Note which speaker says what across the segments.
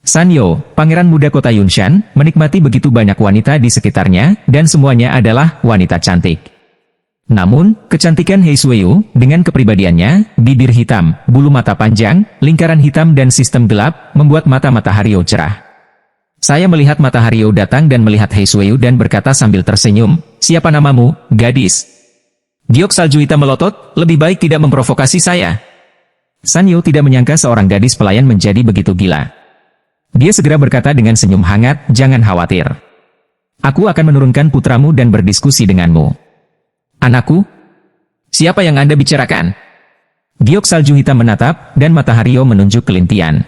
Speaker 1: Sanyo, pangeran muda kota Yunshan, menikmati begitu banyak wanita di sekitarnya, dan semuanya adalah wanita cantik. Namun, kecantikan Hei Suiyu, dengan kepribadiannya, bibir hitam, bulu mata panjang, lingkaran hitam dan sistem gelap, membuat mata Matahariyo cerah. Saya melihat Matahariyo datang dan melihat Hei Suiyu dan berkata sambil tersenyum, "Siapa namamu, gadis?" Giok salju hitam melotot, "Lebih baik tidak memprovokasi saya." Sanyo tidak menyangka seorang gadis pelayan menjadi begitu gila. Dia segera berkata dengan senyum hangat, "Jangan khawatir. Aku akan menurunkan putramu dan berdiskusi denganmu." "Anakku? Siapa yang Anda bicarakan?" Giok salju hitam menatap, dan Matahariyo menunjuk ke Lintian.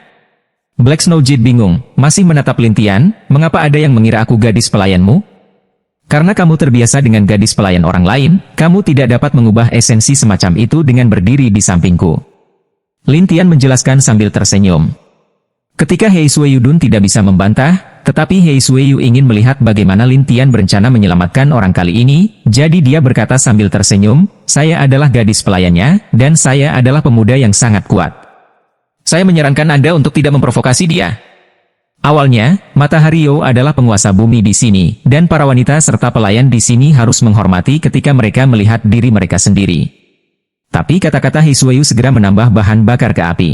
Speaker 1: Black Snow Jade bingung, masih menatap Lintian, "Mengapa ada yang mengira aku gadis pelayanmu?" "Karena kamu terbiasa dengan gadis pelayan orang lain, kamu tidak dapat mengubah esensi semacam itu dengan berdiri di sampingku." Lintian menjelaskan sambil tersenyum. Ketika Hei Suiyudun tidak bisa membantah, tetapi Hei Suiyu ingin melihat bagaimana Lintian berencana menyelamatkan orang kali ini, jadi dia berkata sambil tersenyum, "Saya adalah gadis pelayannya, dan saya adalah pemuda yang sangat kuat. Saya menyarankan Anda untuk tidak memprovokasi dia." Awalnya, Matahariyo adalah penguasa bumi di sini, dan para wanita serta pelayan di sini harus menghormati ketika mereka melihat diri mereka sendiri. Tapi kata-kata Hei Suiyu segera menambah bahan bakar ke api.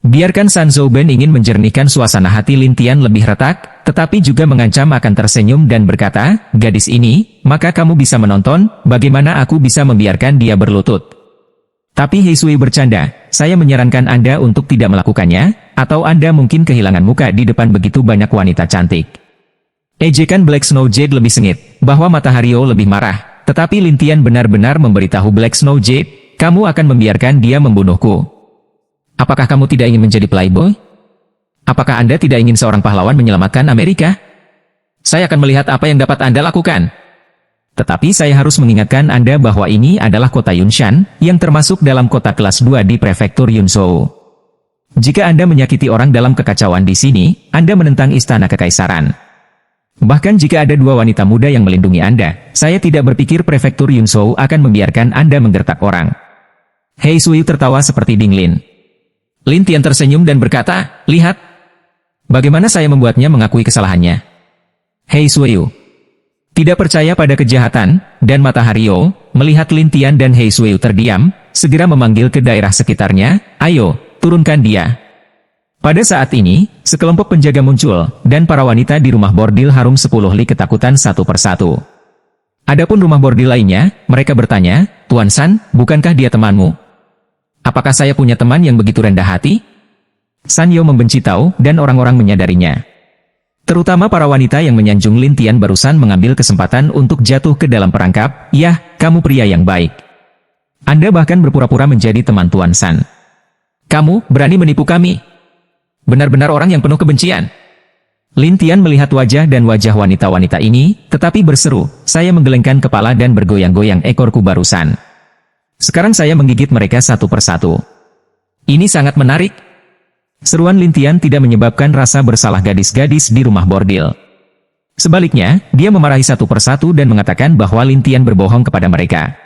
Speaker 1: Biarkan San Zouben ingin menjernihkan suasana hati Lintian lebih retak, tetapi juga mengancam akan tersenyum dan berkata, "Gadis ini, maka kamu bisa menonton, bagaimana aku bisa membiarkan dia berlutut." Tapi Hei Suiyu bercanda, "Saya menyarankan Anda untuk tidak melakukannya, atau Anda mungkin kehilangan muka di depan begitu banyak wanita cantik." Ejekan Black Snow Jade lebih sengit, bahwa Matahariyo lebih marah, tetapi Lintian benar-benar memberitahu Black Snow Jade, "Kamu akan membiarkan dia membunuhku. Apakah kamu tidak ingin menjadi playboy? Apakah Anda tidak ingin seorang pahlawan menyelamatkan Amerika? Saya akan melihat apa yang dapat Anda lakukan. Tetapi saya harus mengingatkan Anda bahwa ini adalah kota Yunshan, yang termasuk dalam kota kelas 2 di prefektur Yunzhou. Jika Anda menyakiti orang dalam kekacauan di sini, Anda menentang istana kekaisaran. Bahkan jika ada dua wanita muda yang melindungi Anda, saya tidak berpikir prefektur Yunzhou akan membiarkan Anda menggertak orang." Hei Suiyu tertawa seperti Dinglin. Lintian tersenyum dan berkata, "Lihat, bagaimana saya membuatnya mengakui kesalahannya." Hei Suiyu tidak percaya pada kejahatan, dan Matahariyo, melihat Lintian dan Hei Suiyu terdiam, segera memanggil ke daerah sekitarnya, "Ayo, turunkan dia." Pada saat ini, sekelompok penjaga muncul, dan para wanita di rumah bordil Harum 10 Li ketakutan satu persatu. Adapun rumah bordil lainnya, mereka bertanya, "Tuan San, bukankah dia temanmu? Apakah saya punya teman yang begitu rendah hati?" Sanyo membenci Tao, dan orang-orang menyadarinya. Terutama para wanita yang menyanjung Lintian barusan mengambil kesempatan untuk jatuh ke dalam perangkap, "Yah, kamu pria yang baik. Anda bahkan berpura-pura menjadi teman Tuan San. Kamu berani menipu kami. Benar-benar orang yang penuh kebencian." Lintian melihat wajah dan wajah wanita-wanita ini, tetapi berseru, "Saya menggelengkan kepala dan bergoyang-goyang ekorku barusan. Sekarang saya menggigit mereka satu persatu. Ini sangat menarik." Seruan Lintian tidak menyebabkan rasa bersalah gadis-gadis di rumah bordil. Sebaliknya, dia memarahi satu persatu dan mengatakan bahwa Lintian berbohong kepada mereka.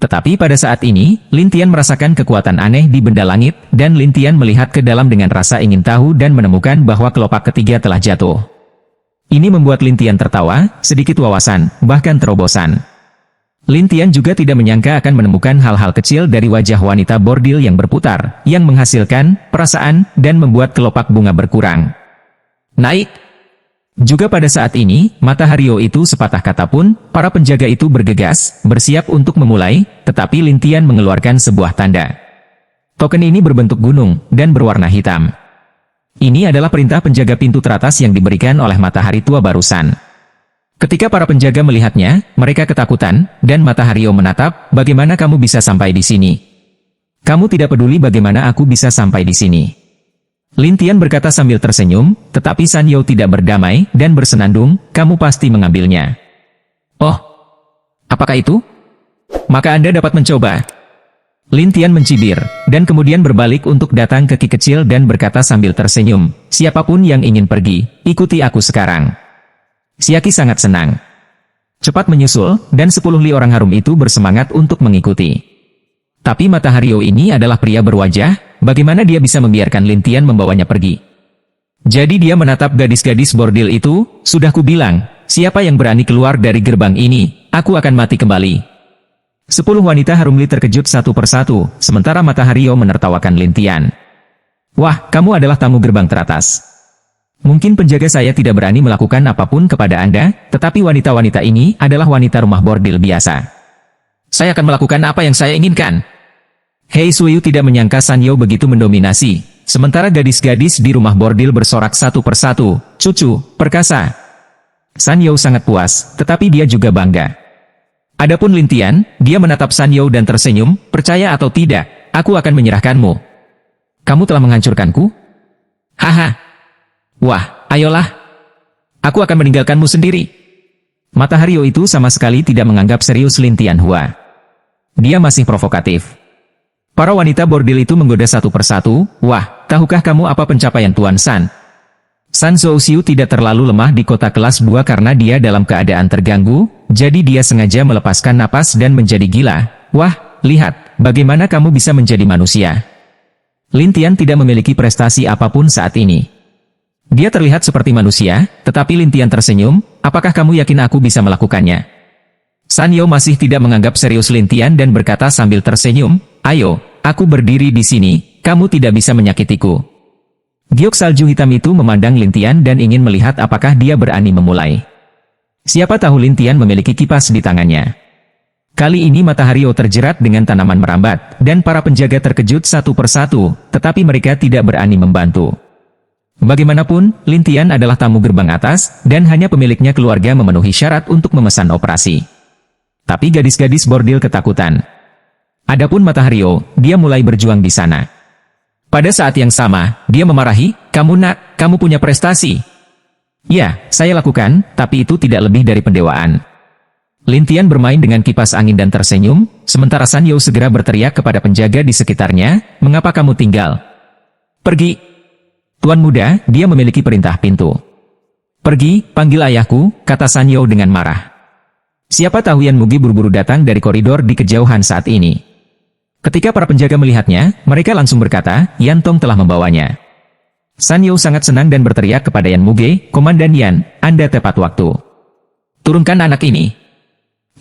Speaker 1: Tetapi pada saat ini, Lintian merasakan kekuatan aneh di benda langit, dan Lintian melihat ke dalam dengan rasa ingin tahu dan menemukan bahwa kelopak ketiga telah jatuh. Ini membuat Lintian tertawa, sedikit wawasan, bahkan terobosan. Lintian juga tidak menyangka akan menemukan hal-hal kecil dari wajah wanita bordil yang berputar, yang menghasilkan perasaan dan membuat kelopak bunga berkurang. Naik. Juga pada saat ini, Matahariyo itu sepatah kata pun, para penjaga itu bergegas, bersiap untuk memulai, tetapi Lintian mengeluarkan sebuah tanda. Token ini berbentuk gunung, dan berwarna hitam. Ini adalah perintah penjaga pintu teratas yang diberikan oleh Matahari Tua barusan. Ketika para penjaga melihatnya, mereka ketakutan, dan Matahariyo menatap, "Bagaimana kamu bisa sampai di sini? Kamu tidak peduli bagaimana aku bisa sampai di sini." Lintian berkata sambil tersenyum, tetapi Sanyo tidak berdamai, dan bersenandung, "Kamu pasti mengambilnya." "Oh, apakah itu? Maka Anda dapat mencoba." Lintian mencibir, dan kemudian berbalik untuk datang ke Ki kecil dan berkata sambil tersenyum, "Siapapun yang ingin pergi, ikuti aku sekarang." Siaki sangat senang. Cepat menyusul, dan 10 Li orang harum itu bersemangat untuk mengikuti. Tapi Matahariyo ini adalah pria berwajah, bagaimana dia bisa membiarkan Lintian membawanya pergi? Jadi dia menatap gadis-gadis bordil itu, sudah kubilang, siapa yang berani keluar dari gerbang ini, aku akan mati kembali. 10 wanita harumli terkejut satu persatu, sementara Matahari menertawakan Lintian. Wah, kamu adalah tamu gerbang teratas. Mungkin penjaga saya tidak berani melakukan apapun kepada Anda, tetapi wanita-wanita ini adalah wanita rumah bordil biasa. Saya akan melakukan apa yang saya inginkan. Hei Suyu tidak menyangka San Yao begitu mendominasi. Sementara gadis-gadis di rumah bordil bersorak satu persatu, cucu, perkasa. San Yao sangat puas, tetapi dia juga bangga. Adapun Lintian, dia menatap San Yao dan tersenyum, percaya atau tidak, aku akan menyerahkanmu. Kamu telah menghancurkanku? Haha. Wah, ayolah. Aku akan meninggalkanmu sendiri. Matahari itu sama sekali tidak menganggap serius Lintian Hua. Dia masih provokatif. Para wanita bordil itu menggoda satu persatu, wah, tahukah kamu apa pencapaian Tuan San? San Zhouxiu tidak terlalu lemah di kota kelas 2 karena dia dalam keadaan terganggu, jadi dia sengaja melepaskan napas dan menjadi gila. Wah, lihat, bagaimana kamu bisa menjadi manusia? Lintian tidak memiliki prestasi apapun saat ini. Dia terlihat seperti manusia, tetapi Lintian tersenyum, apakah kamu yakin aku bisa melakukannya? San Yao masih tidak menganggap serius Lintian dan berkata sambil tersenyum, ayo, aku berdiri di sini, kamu tidak bisa menyakitiku. Giok salju hitam itu memandang Lintian dan ingin melihat apakah dia berani memulai. Siapa tahu Lintian memiliki kipas di tangannya. Kali ini Matahari terjerat dengan tanaman merambat, dan para penjaga terkejut satu persatu, tetapi mereka tidak berani membantu. Bagaimanapun, Lintian adalah tamu gerbang atas, dan hanya pemiliknya keluarga memenuhi syarat untuk memesan operasi. Tapi gadis-gadis bordil ketakutan. Adapun Matahari, dia mulai berjuang di sana. Pada saat yang sama, dia memarahi, kamu punya prestasi. Ya, saya lakukan, tapi itu tidak lebih dari pendewaan. Lintian bermain dengan kipas angin dan tersenyum, sementara San Yao segera berteriak kepada penjaga di sekitarnya, mengapa kamu tinggal? Pergi. Tuan muda, dia memiliki perintah pintu. Pergi, panggil ayahku, kata San Yao dengan marah. Siapa tahu Yan Mugi buru-buru datang dari koridor di kejauhan saat ini. Ketika para penjaga melihatnya, mereka langsung berkata, Yan Tong telah membawanya. San Yao sangat senang dan berteriak kepada Yan Mugi, Komandan Yan, Anda tepat waktu. Turunkan anak ini.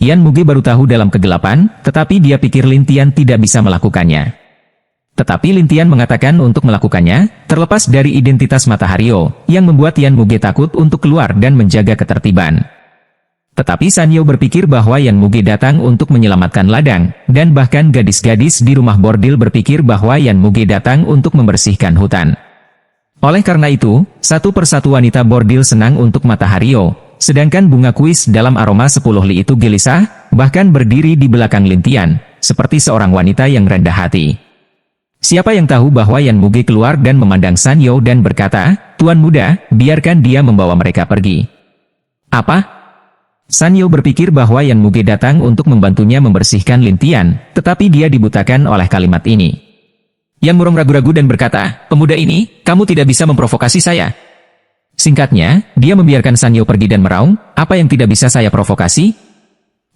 Speaker 1: Yan Mugi baru tahu dalam kegelapan, tetapi dia pikir Lintian tidak bisa melakukannya. Tetapi Lintian mengatakan untuk melakukannya, terlepas dari identitas Matahari yang membuat Yan Mugi takut untuk keluar dan menjaga ketertiban. Tetapi San Yao berpikir bahwa Yan Mugi datang untuk menyelamatkan ladang, dan bahkan gadis-gadis di rumah bordil berpikir bahwa Yan Mugi datang untuk membersihkan hutan. Oleh karena itu, satu persatu wanita bordil senang untuk Matahari, sedangkan bunga kuis dalam aroma 10 li itu gelisah, bahkan berdiri di belakang Lintian, seperti seorang wanita yang rendah hati. Siapa yang tahu bahwa Yan Mugi keluar dan memandang San Yao dan berkata, Tuan muda, biarkan dia membawa mereka pergi. Apa? San Yao berpikir bahwa Yan Mugi datang untuk membantunya membersihkan Lintian, tetapi dia dibutakan oleh kalimat ini. Yan murung ragu-ragu dan berkata, pemuda ini, kamu tidak bisa memprovokasi saya. Singkatnya, dia membiarkan San Yao pergi dan meraung, apa yang tidak bisa saya provokasi?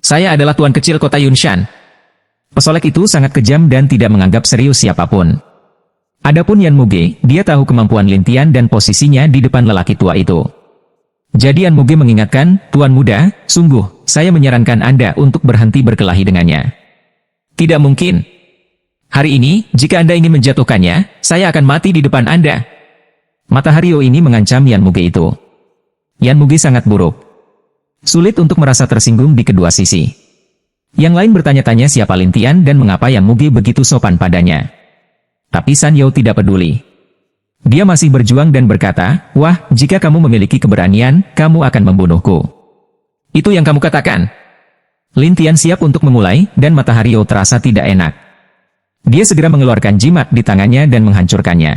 Speaker 1: Saya adalah tuan kecil kota Yunshan. Pesolek itu sangat kejam dan tidak menganggap serius siapapun. Adapun Yan Mugi, dia tahu kemampuan Lintian dan posisinya di depan lelaki tua itu. Jadi Yan Mugi mengingatkan, Tuan muda, sungguh, saya menyarankan Anda untuk berhenti berkelahi dengannya. Tidak mungkin. Hari ini, jika Anda ingin menjatuhkannya, saya akan mati di depan Anda. Matahari ini mengancam Yan Mugi itu. Yan Mugi sangat buruk. Sulit untuk merasa tersinggung di kedua sisi. Yang lain bertanya-tanya siapa Lintian dan mengapa Yan Mugi begitu sopan padanya. Tapi San Yao tidak peduli. Dia masih berjuang dan berkata, wah, jika kamu memiliki keberanian, kamu akan membunuhku. Itu yang kamu katakan. Lintian siap untuk memulai, dan Matahari terasa tidak enak. Dia segera mengeluarkan jimat di tangannya dan menghancurkannya.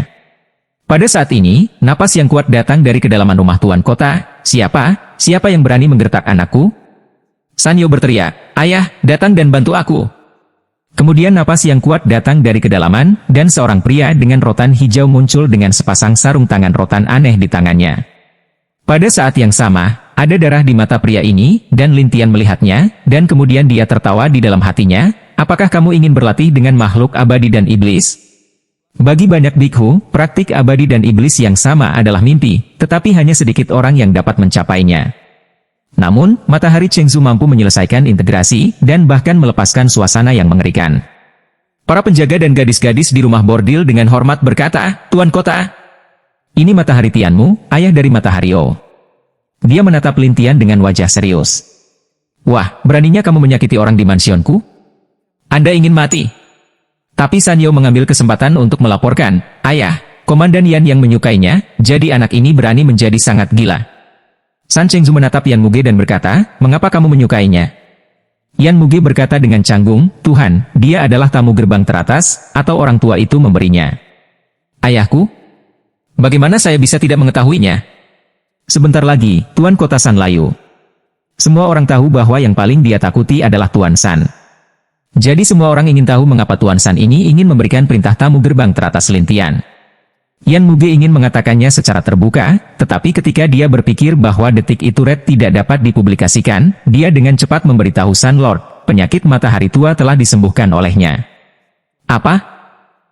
Speaker 1: Pada saat ini, napas yang kuat datang dari kedalaman rumah tuan kota. Siapa? Siapa yang berani menggertak anakku? San Yao berteriak, ayah, datang dan bantu aku. Kemudian napas yang kuat datang dari kedalaman, dan seorang pria dengan rotan hijau muncul dengan sepasang sarung tangan rotan aneh di tangannya. Pada saat yang sama, ada darah di mata pria ini, dan Lintian melihatnya, dan kemudian dia tertawa di dalam hatinya, apakah kamu ingin berlatih dengan makhluk abadi dan iblis? Bagi banyak bikhu, praktik abadi dan iblis yang sama adalah mimpi, tetapi hanya sedikit orang yang dapat mencapainya. Namun, matahari Chengzu mampu menyelesaikan integrasi, dan bahkan melepaskan suasana yang mengerikan. Para penjaga dan gadis-gadis di rumah bordil dengan hormat berkata, "Tuan Kota, ini matahari Tianmu, ayah dari matahari O." Dia menatap Lin Tian dengan wajah serius. "Wah, beraninya kamu menyakiti orang di mansionku? Anda ingin mati?" Tapi San Yo mengambil kesempatan untuk melaporkan, "Ayah, Komandan Yan yang menyukainya, jadi anak ini berani menjadi sangat gila." San Chengzu menatap Yan Muge dan berkata, "Mengapa kamu menyukainya?" Yan Muge berkata dengan canggung, "Tuhan, dia adalah tamu gerbang teratas, atau orang tua itu memberinya." "Ayahku? Bagaimana saya bisa tidak mengetahuinya?" Sebentar lagi, Tuan Kota San layu. Semua orang tahu bahwa yang paling dia takuti adalah Tuan San. Jadi semua orang ingin tahu mengapa Tuan San ini ingin memberikan perintah tamu gerbang teratas Lin Tian. Yan Muge ingin mengatakannya secara terbuka, tetapi ketika dia berpikir bahwa detik itu Red tidak dapat dipublikasikan, dia dengan cepat memberitahu Sun Lord, penyakit matahari tua telah disembuhkan olehnya. "Apa?"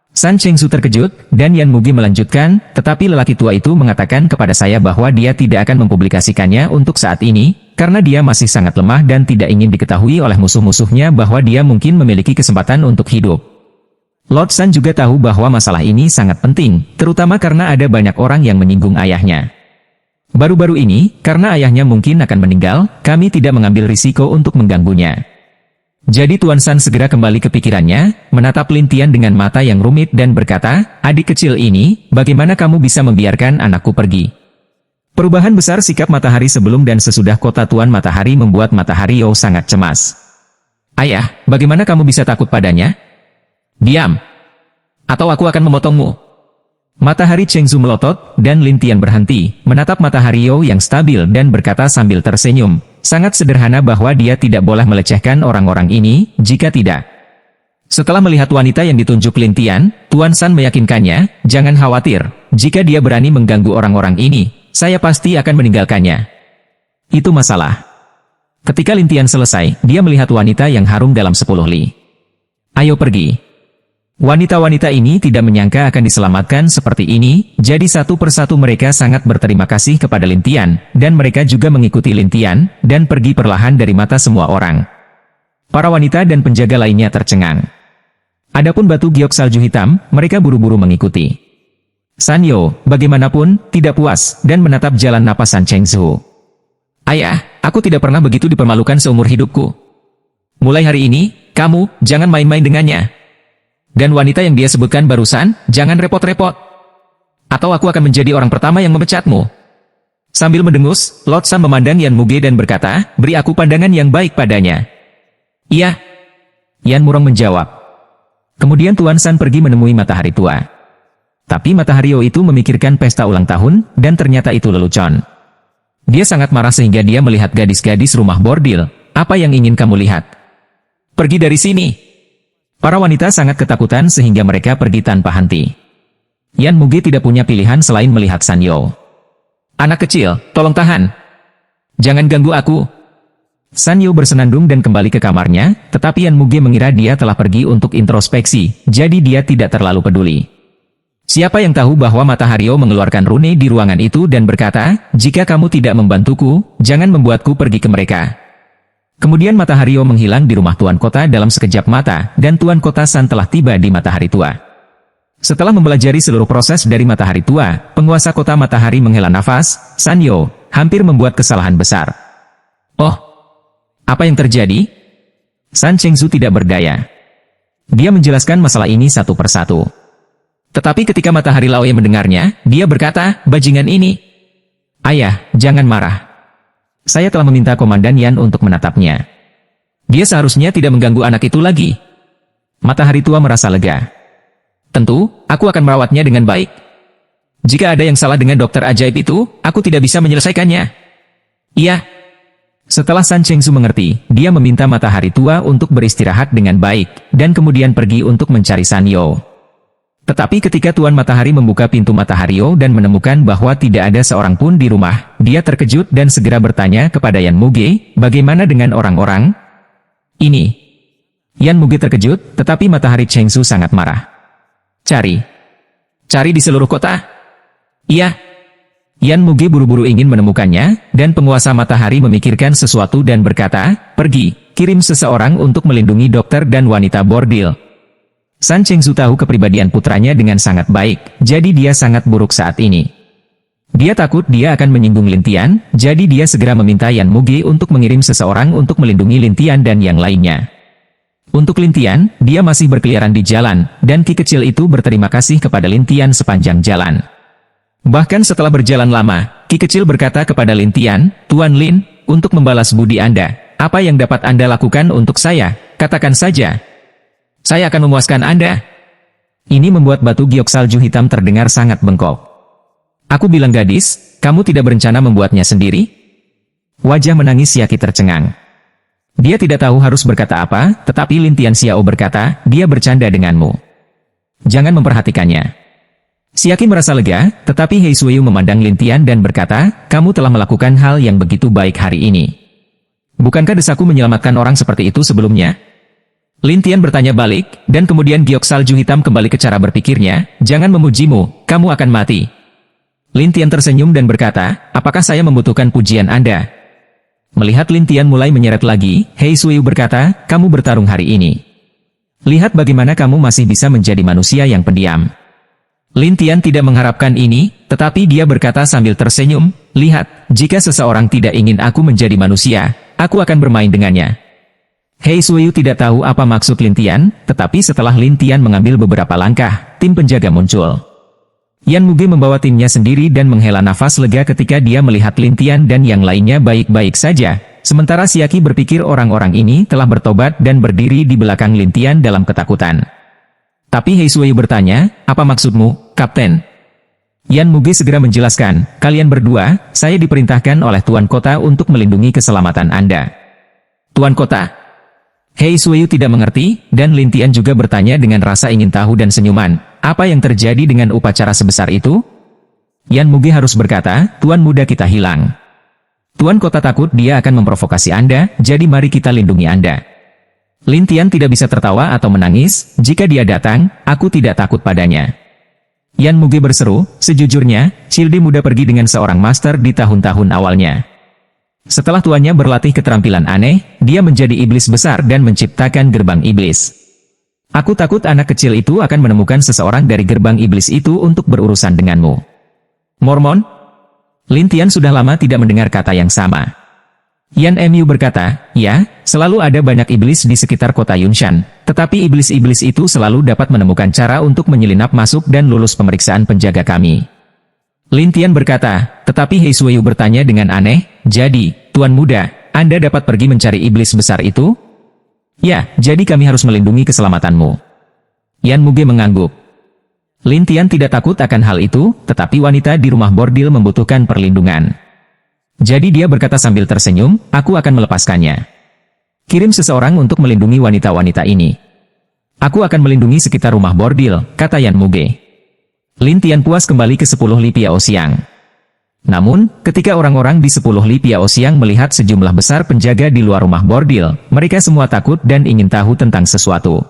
Speaker 1: San Chengzu terkejut, dan Yan Muge melanjutkan, "Tetapi lelaki tua itu mengatakan kepada saya bahwa dia tidak akan mempublikasikannya untuk saat ini, karena dia masih sangat lemah dan tidak ingin diketahui oleh musuh-musuhnya bahwa dia mungkin memiliki kesempatan untuk hidup." Lord San juga tahu bahwa masalah ini sangat penting, terutama karena ada banyak orang yang menyinggung ayahnya. Baru-baru ini, karena ayahnya mungkin akan meninggal, kami tidak mengambil risiko untuk mengganggunya. Jadi Tuan San segera kembali ke pikirannya, menatap Lin Tian dengan mata yang rumit dan berkata, "Adik kecil ini, bagaimana kamu bisa membiarkan anakku pergi?" Perubahan besar sikap matahari sebelum dan sesudah kota Tuan Matahari membuat Matahari Yo sangat cemas. "Ayah, bagaimana kamu bisa takut padanya? Diam, atau aku akan memotongmu." Matahari Chengzu melotot, dan Lin Tian berhenti, menatap Matahari Yo yang stabil dan berkata sambil tersenyum, "Sangat sederhana bahwa dia tidak boleh melecehkan orang-orang ini, jika tidak." Setelah melihat wanita yang ditunjuk Lin Tian, Tuan San meyakinkannya, "Jangan khawatir, jika dia berani mengganggu orang-orang ini, saya pasti akan meninggalkannya." Itu masalah. Ketika Lin Tian selesai, dia melihat wanita yang harum dalam 10 li. "Ayo pergi." Wanita-wanita ini tidak menyangka akan diselamatkan seperti ini, jadi satu persatu mereka sangat berterima kasih kepada Lin Tian, dan mereka juga mengikuti Lin Tian, dan pergi perlahan dari mata semua orang. Para wanita dan penjaga lainnya tercengang. Adapun batu giok salju hitam, mereka buru-buru mengikuti. San Yo, bagaimanapun, tidak puas, dan menatap jalan napas San Chengzu. "Ayah, aku tidak pernah begitu dipermalukan seumur hidupku. Mulai hari ini, kamu, jangan main-main dengannya. Dan wanita yang dia sebutkan barusan, jangan repot-repot. Atau aku akan menjadi orang pertama yang memecatmu." Sambil mendengus, Lord San memandang Yan Muge dan berkata, "Beri aku pandangan yang baik padanya." "Iya." Yan Murong menjawab. Kemudian Tuan San pergi menemui matahari tua. Tapi matahari Yo itu memikirkan pesta ulang tahun, dan ternyata itu lelucon. Dia sangat marah sehingga dia melihat gadis-gadis rumah bordil. "Apa yang ingin kamu lihat? Pergi dari sini." Para wanita sangat ketakutan sehingga mereka pergi tanpa henti. Yan Muge tidak punya pilihan selain melihat San Yo. "Anak kecil, tolong tahan. Jangan ganggu aku." San Yo bersenandung dan kembali ke kamarnya, tetapi Yan Muge mengira dia telah pergi untuk introspeksi, jadi dia tidak terlalu peduli. Siapa yang tahu bahwa Matahari Yo mengeluarkan rune di ruangan itu dan berkata, "Jika kamu tidak membantuku, jangan membuatku pergi ke mereka." Kemudian Matahari Yo menghilang di rumah Tuan Kota dalam sekejap mata, dan Tuan Kota San telah tiba di Matahari Tua. Setelah mempelajari seluruh proses dari Matahari Tua, penguasa kota Matahari menghela nafas. San Yo hampir membuat kesalahan besar. "Oh, apa yang terjadi?" San Chengzu tidak berdaya. Dia menjelaskan masalah ini satu persatu. Tetapi ketika Matahari Laoye mendengarnya, dia berkata, "Bajingan ini. Ayah, jangan marah. Saya telah meminta Komandan Yan untuk menatapnya. Dia seharusnya tidak mengganggu anak itu lagi." Matahari Tua merasa lega. "Tentu, aku akan merawatnya dengan baik. Jika ada yang salah dengan dokter ajaib itu, aku tidak bisa menyelesaikannya." "Iya." Setelah San Chengzu mengerti, dia meminta Matahari Tua untuk beristirahat dengan baik, dan kemudian pergi untuk mencari San Yo. Tetapi ketika Tuan Matahari membuka pintu Matahari Yo dan menemukan bahwa tidak ada seorang pun di rumah, dia terkejut dan segera bertanya kepada Yan Muge, "Bagaimana dengan orang-orang ini?" Yan Muge terkejut, tetapi Matahari Chengzu sangat marah. "Cari Cari di seluruh kota? Iya. Yan Muge buru-buru ingin menemukannya, dan penguasa matahari memikirkan sesuatu dan berkata, pergi, kirim seseorang untuk melindungi dokter dan wanita bordil. San Chengzu tahu kepribadian putranya dengan sangat baik, jadi dia sangat buruk saat ini. Dia takut dia akan menyinggung Lin Tian, jadi dia segera meminta Yan Muge untuk mengirim seseorang untuk melindungi Lin Tian dan yang lainnya. Untuk Lin Tian, dia masih berkeliaran di jalan, dan Ki kecil itu berterima kasih kepada Lin Tian sepanjang jalan. Bahkan setelah berjalan lama, Ki kecil berkata kepada Lin Tian, Tuan Lin, untuk membalas budi Anda, apa yang dapat Anda lakukan untuk saya? Katakan saja. Saya akan memuaskan Anda. Ini membuat batu giok salju hitam terdengar sangat bengkok. Aku bilang gadis, kamu tidak berencana membuatnya sendiri? Wajah menangis Siaki tercengang. Dia tidak tahu harus berkata apa, tetapi Lin Tian Xiao berkata, dia bercanda denganmu. Jangan memperhatikannya. Siaki merasa lega, tetapi Hei Suiyu memandang Lin Tian dan berkata, kamu telah melakukan hal yang begitu baik hari ini. Bukankah desaku menyelamatkan orang seperti itu sebelumnya? Lin Tian bertanya balik, dan kemudian giok salju hitam kembali ke cara berpikirnya, jangan memujimu, kamu akan mati. Lin Tian tersenyum dan berkata, apakah saya membutuhkan pujian Anda? Melihat Lin Tian mulai menyeret lagi, Hei Suiyu berkata, kamu bertarung hari ini. Lihat bagaimana kamu masih bisa menjadi manusia yang pendiam. Lin Tian tidak mengharapkan ini, tetapi dia berkata sambil tersenyum, lihat, jika seseorang tidak ingin aku menjadi manusia, aku akan bermain dengannya. Hei Suiyu tidak tahu apa maksud Lin Tian, tetapi setelah Lin Tian mengambil beberapa langkah, tim penjaga muncul. Yan Muge membawa timnya sendiri dan menghela nafas lega ketika dia melihat Lin Tian dan yang lainnya baik-baik saja, sementara Siaki berpikir orang-orang ini telah bertobat dan berdiri di belakang Lin Tian dalam ketakutan. Tapi Hei Suiyu bertanya, apa maksudmu, Kapten? Yan Muge segera menjelaskan, kalian berdua, saya diperintahkan oleh Tuan Kota untuk melindungi keselamatan Anda. Tuan Kota? Hei Suiyu tidak mengerti, dan Lin Tian juga bertanya dengan rasa ingin tahu dan senyuman, apa yang terjadi dengan upacara sebesar itu? Yan Muge harus berkata, Tuan muda kita hilang. Tuan Kota takut dia akan memprovokasi Anda, jadi mari kita lindungi Anda. Lin Tian tidak bisa tertawa atau menangis, jika dia datang, aku tidak takut padanya. Yan Muge berseru, sejujurnya, Childe muda pergi dengan seorang master di tahun-tahun awalnya. Setelah tuannya berlatih keterampilan aneh, dia menjadi iblis besar dan menciptakan gerbang iblis. Aku takut anak kecil itu akan menemukan seseorang dari gerbang iblis itu untuk berurusan denganmu. Mormon? Lin Tian sudah lama tidak mendengar kata yang sama. Yan Mu berkata, ya, selalu ada banyak iblis di sekitar kota Yunshan, tetapi iblis-iblis itu selalu dapat menemukan cara untuk menyelinap masuk dan lulus pemeriksaan penjaga kami. Lin Tian berkata, tetapi Hei Suiyu bertanya dengan aneh, jadi, Tuan muda, Anda dapat pergi mencari iblis besar itu? Ya, jadi kami harus melindungi keselamatanmu. Yan Muge mengangguk. Lin Tian tidak takut akan hal itu, tetapi wanita di rumah bordil membutuhkan perlindungan. Jadi dia berkata sambil tersenyum, aku akan melepaskannya. Kirim seseorang untuk melindungi wanita-wanita ini. Aku akan melindungi sekitar rumah bordil, kata Yan Muge. Lin Tian puas kembali ke 10 Li Piao Xiang. Namun, ketika orang-orang di 10 Li Piao Xiang melihat sejumlah besar penjaga di luar rumah bordil, mereka semua takut dan ingin tahu tentang sesuatu.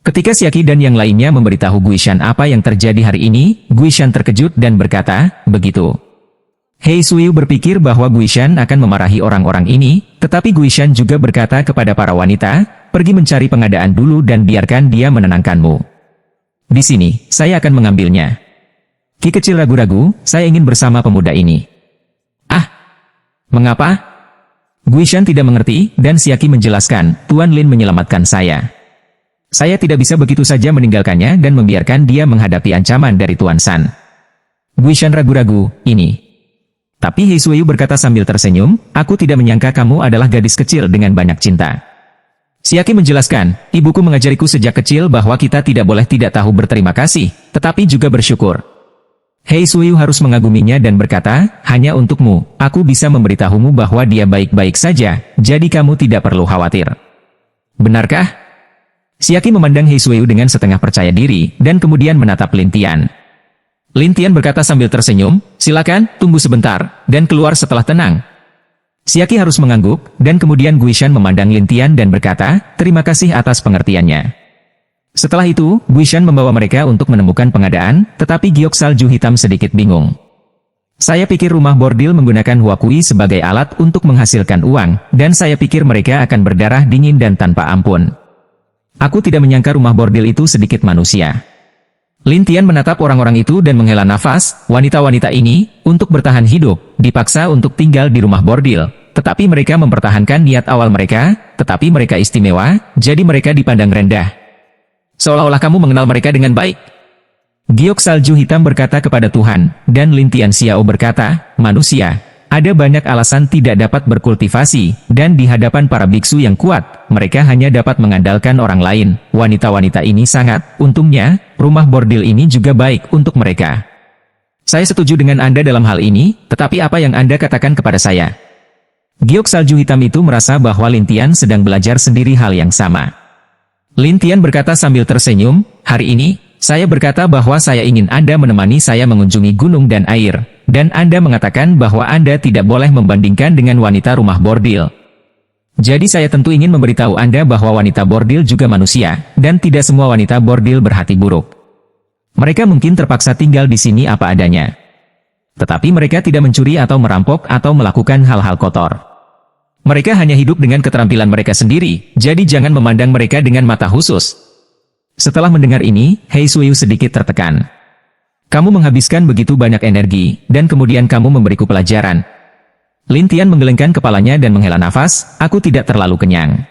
Speaker 1: Ketika Siaki dan yang lainnya memberitahu Guishan apa yang terjadi hari ini, Guishan terkejut dan berkata, begitu. Hei Suiyu berpikir bahwa Guishan akan memarahi orang-orang ini, tetapi Guishan juga berkata kepada para wanita, pergi mencari pengadaan dulu dan biarkan dia menenangkanmu. Di sini, saya akan mengambilnya. Ki kecil ragu-ragu, saya ingin bersama pemuda ini. Ah, mengapa? Guishan tidak mengerti, dan Siaki menjelaskan, Tuan Lin menyelamatkan saya. Saya tidak bisa begitu saja meninggalkannya dan membiarkan dia menghadapi ancaman dari Tuan San. Guishan ragu-ragu, ini. Tapi Hei Suiyu berkata sambil tersenyum, aku tidak menyangka kamu adalah gadis kecil dengan banyak cinta. Siaki menjelaskan, ibuku mengajariku sejak kecil bahwa kita tidak boleh tidak tahu berterima kasih, tetapi juga bersyukur. Hei Suiyu harus mengaguminya dan berkata, hanya untukmu, aku bisa memberitahumu bahwa dia baik-baik saja, jadi kamu tidak perlu khawatir. Benarkah? Siaki memandang Hei Suiyu dengan setengah percaya diri, dan kemudian menatap Lin Tian. Lin Tian berkata sambil tersenyum, silakan, tunggu sebentar, dan keluar setelah tenang. Siaki harus mengangguk, dan kemudian Guishan memandang Lin Tian dan berkata, terima kasih atas pengertiannya. Setelah itu, Guishan membawa mereka untuk menemukan pengadaan, tetapi giok salju hitam sedikit bingung. Saya pikir rumah bordil menggunakan huakui sebagai alat untuk menghasilkan uang, dan saya pikir mereka akan berdarah dingin dan tanpa ampun. Aku tidak menyangka rumah bordil itu sedikit manusia. Lin Tian menatap orang-orang itu dan menghela nafas. Wanita-wanita ini, untuk bertahan hidup, dipaksa untuk tinggal di rumah bordil. Tetapi mereka mempertahankan niat awal mereka, tetapi mereka istimewa, jadi mereka dipandang rendah. Seolah-olah kamu mengenal mereka dengan baik. Giok salju hitam berkata kepada Tuhan, dan Lin Tian Xiao berkata, manusia, ada banyak alasan tidak dapat berkultivasi, dan di hadapan para biksu yang kuat, mereka hanya dapat mengandalkan orang lain. Wanita-wanita ini sangat, untungnya, rumah bordil ini juga baik untuk mereka. Saya setuju dengan Anda dalam hal ini, tetapi apa yang Anda katakan kepada saya? Giok salju hitam itu merasa bahwa Lin Tian sedang belajar sendiri hal yang sama. Lin Tian berkata sambil tersenyum, hari ini, saya berkata bahwa saya ingin Anda menemani saya mengunjungi gunung dan air, dan Anda mengatakan bahwa Anda tidak boleh membandingkan dengan wanita rumah bordil. Jadi saya tentu ingin memberitahu Anda bahwa wanita bordil juga manusia, dan tidak semua wanita bordil berhati buruk. Mereka mungkin terpaksa tinggal di sini apa adanya. Tetapi mereka tidak mencuri atau merampok atau melakukan hal-hal kotor. Mereka hanya hidup dengan keterampilan mereka sendiri, jadi jangan memandang mereka dengan mata khusus. Setelah mendengar ini, Hei Suiyu sedikit tertekan. Kamu menghabiskan begitu banyak energi, dan kemudian kamu memberiku pelajaran. Lin Tian menggelengkan kepalanya dan menghela nafas, aku tidak terlalu kenyang.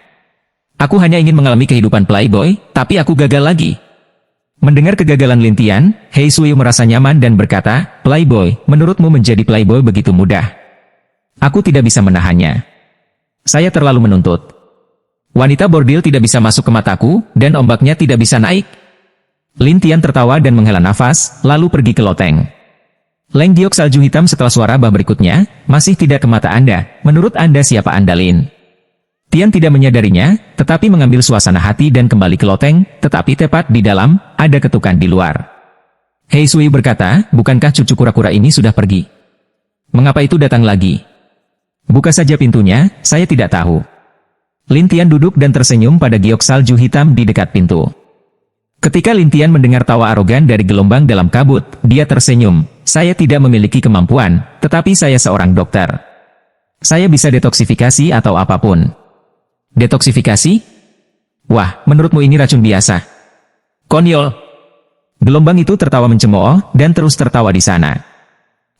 Speaker 1: Aku hanya ingin mengalami kehidupan playboy, tapi aku gagal lagi. Mendengar kegagalan Lin Tian, Hei Suiyu merasa nyaman dan berkata, playboy, menurutmu menjadi playboy begitu mudah? Aku tidak bisa menahannya. Saya terlalu menuntut. Wanita bordil tidak bisa masuk ke mataku, dan ombaknya tidak bisa naik. Lin Tian tertawa dan menghela nafas, lalu pergi ke loteng. Leng giok salju hitam setelah suara bah berikutnya, masih tidak ke mata Anda. Menurut Anda siapa Anda Lin? Tian tidak menyadarinya, tetapi mengambil suasana hati dan kembali ke loteng, tetapi tepat di dalam, ada ketukan di luar. Hei Sui berkata, bukankah cucu kura-kura ini sudah pergi? Mengapa itu datang lagi? Buka saja pintunya, saya tidak tahu. Lin Tian duduk dan tersenyum pada giok salju hitam di dekat pintu. Ketika Lin Tian mendengar tawa arogan dari gelombang dalam kabut, dia tersenyum. Saya tidak memiliki kemampuan, tetapi saya seorang dokter. Saya bisa detoksifikasi atau apapun. Detoksifikasi? Wah, menurutmu ini racun biasa? Konyol. Gelombang itu tertawa mencemooh, dan terus tertawa di sana.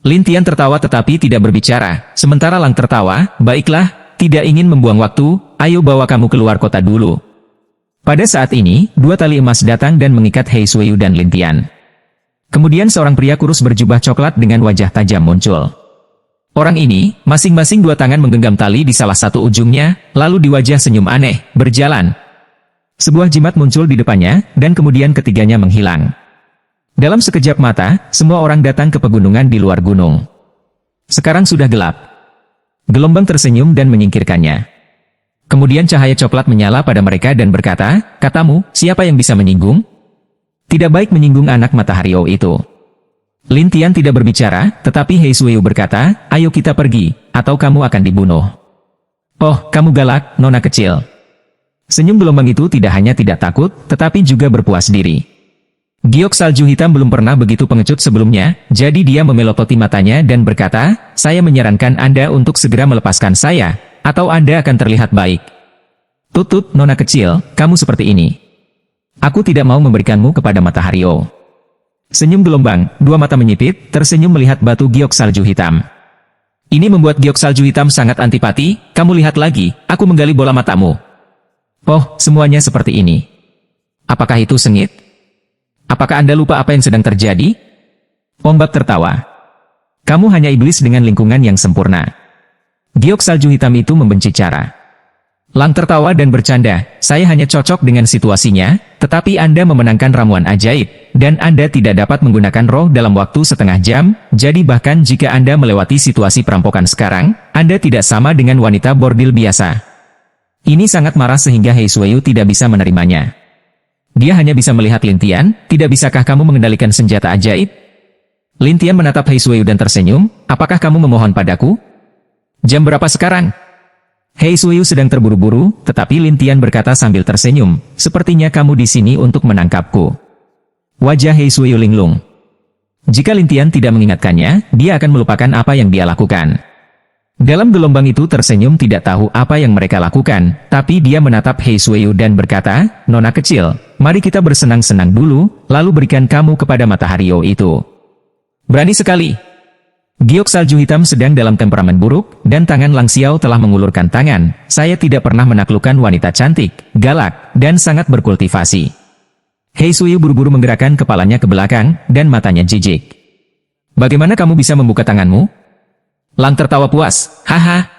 Speaker 1: Lin Tian tertawa tetapi tidak berbicara, sementara Lang tertawa, baiklah, tidak ingin membuang waktu, ayo bawa kamu keluar kota dulu. Pada saat ini, dua tali emas datang dan mengikat Hei Suiyu dan Lin Tian. Kemudian seorang pria kurus berjubah coklat dengan wajah tajam muncul. Orang ini, masing-masing dua tangan menggenggam tali di salah satu ujungnya, lalu di wajah senyum aneh, berjalan. Sebuah jimat muncul di depannya, dan kemudian ketiganya menghilang. Dalam sekejap mata, semua orang datang ke pegunungan di luar gunung. Sekarang sudah gelap. Gelombang tersenyum dan menyingkirkannya. Kemudian cahaya coklat menyala pada mereka dan berkata, katamu, siapa yang bisa menyinggung? Tidak baik menyinggung anak matahari itu. Lin Tian tidak berbicara, tetapi Hei Suiyu berkata, ayo kita pergi, atau kamu akan dibunuh. Oh, kamu galak, nona kecil. Senyum gelombang itu tidak hanya tidak takut, tetapi juga berpuas diri. Giok salju hitam belum pernah begitu pengecut sebelumnya, jadi dia memelototi matanya dan berkata, saya menyarankan Anda untuk segera melepaskan saya, atau Anda akan terlihat baik. Tutut, nona kecil, kamu seperti ini. Aku tidak mau memberikanmu kepada matahari. Senyum gelombang, dua mata menyipit, tersenyum melihat batu giok salju hitam. Ini membuat giok salju hitam sangat antipati, kamu lihat lagi, aku menggali bola matamu. Oh, semuanya seperti ini. Apakah itu sengit? Apakah Anda lupa apa yang sedang terjadi? Ombak tertawa. Kamu hanya iblis dengan lingkungan yang sempurna. Giok salju hitam itu membenci cara. Lang tertawa dan bercanda, saya hanya cocok dengan situasinya, tetapi Anda memenangkan ramuan ajaib, dan Anda tidak dapat menggunakan roh dalam waktu setengah jam, jadi bahkan jika Anda melewati situasi perampokan sekarang, Anda tidak sama dengan wanita bordil biasa. Ini sangat marah sehingga Hei Suiyu tidak bisa menerimanya. Dia hanya bisa melihat Lin Tian, tidak bisakah kamu mengendalikan senjata ajaib? Lin Tian menatap Hei Suiyu dan tersenyum, apakah kamu memohon padaku? Jam berapa sekarang? Hei Suyu sedang terburu-buru, tetapi Lin Tian berkata sambil tersenyum, sepertinya kamu di sini untuk menangkapku. Wajah Hei Suyu linglung. Jika Lin Tian tidak mengingatkannya, dia akan melupakan apa yang dia lakukan. Dalam gelombang itu tersenyum tidak tahu apa yang mereka lakukan, tapi dia menatap Hei Suyu dan berkata, Nona kecil, mari kita bersenang-senang dulu, lalu berikan kamu kepada matahari itu. Berani sekali. Giok salju hitam sedang dalam temperamen buruk, dan tangan Lang Xiao telah mengulurkan tangan. Saya tidak pernah menaklukkan wanita cantik, galak, dan sangat berkultivasi. Hei Suyu buru-buru menggerakkan kepalanya ke belakang, dan matanya jijik. Bagaimana kamu bisa membuka tanganmu? Lang tertawa puas, haha.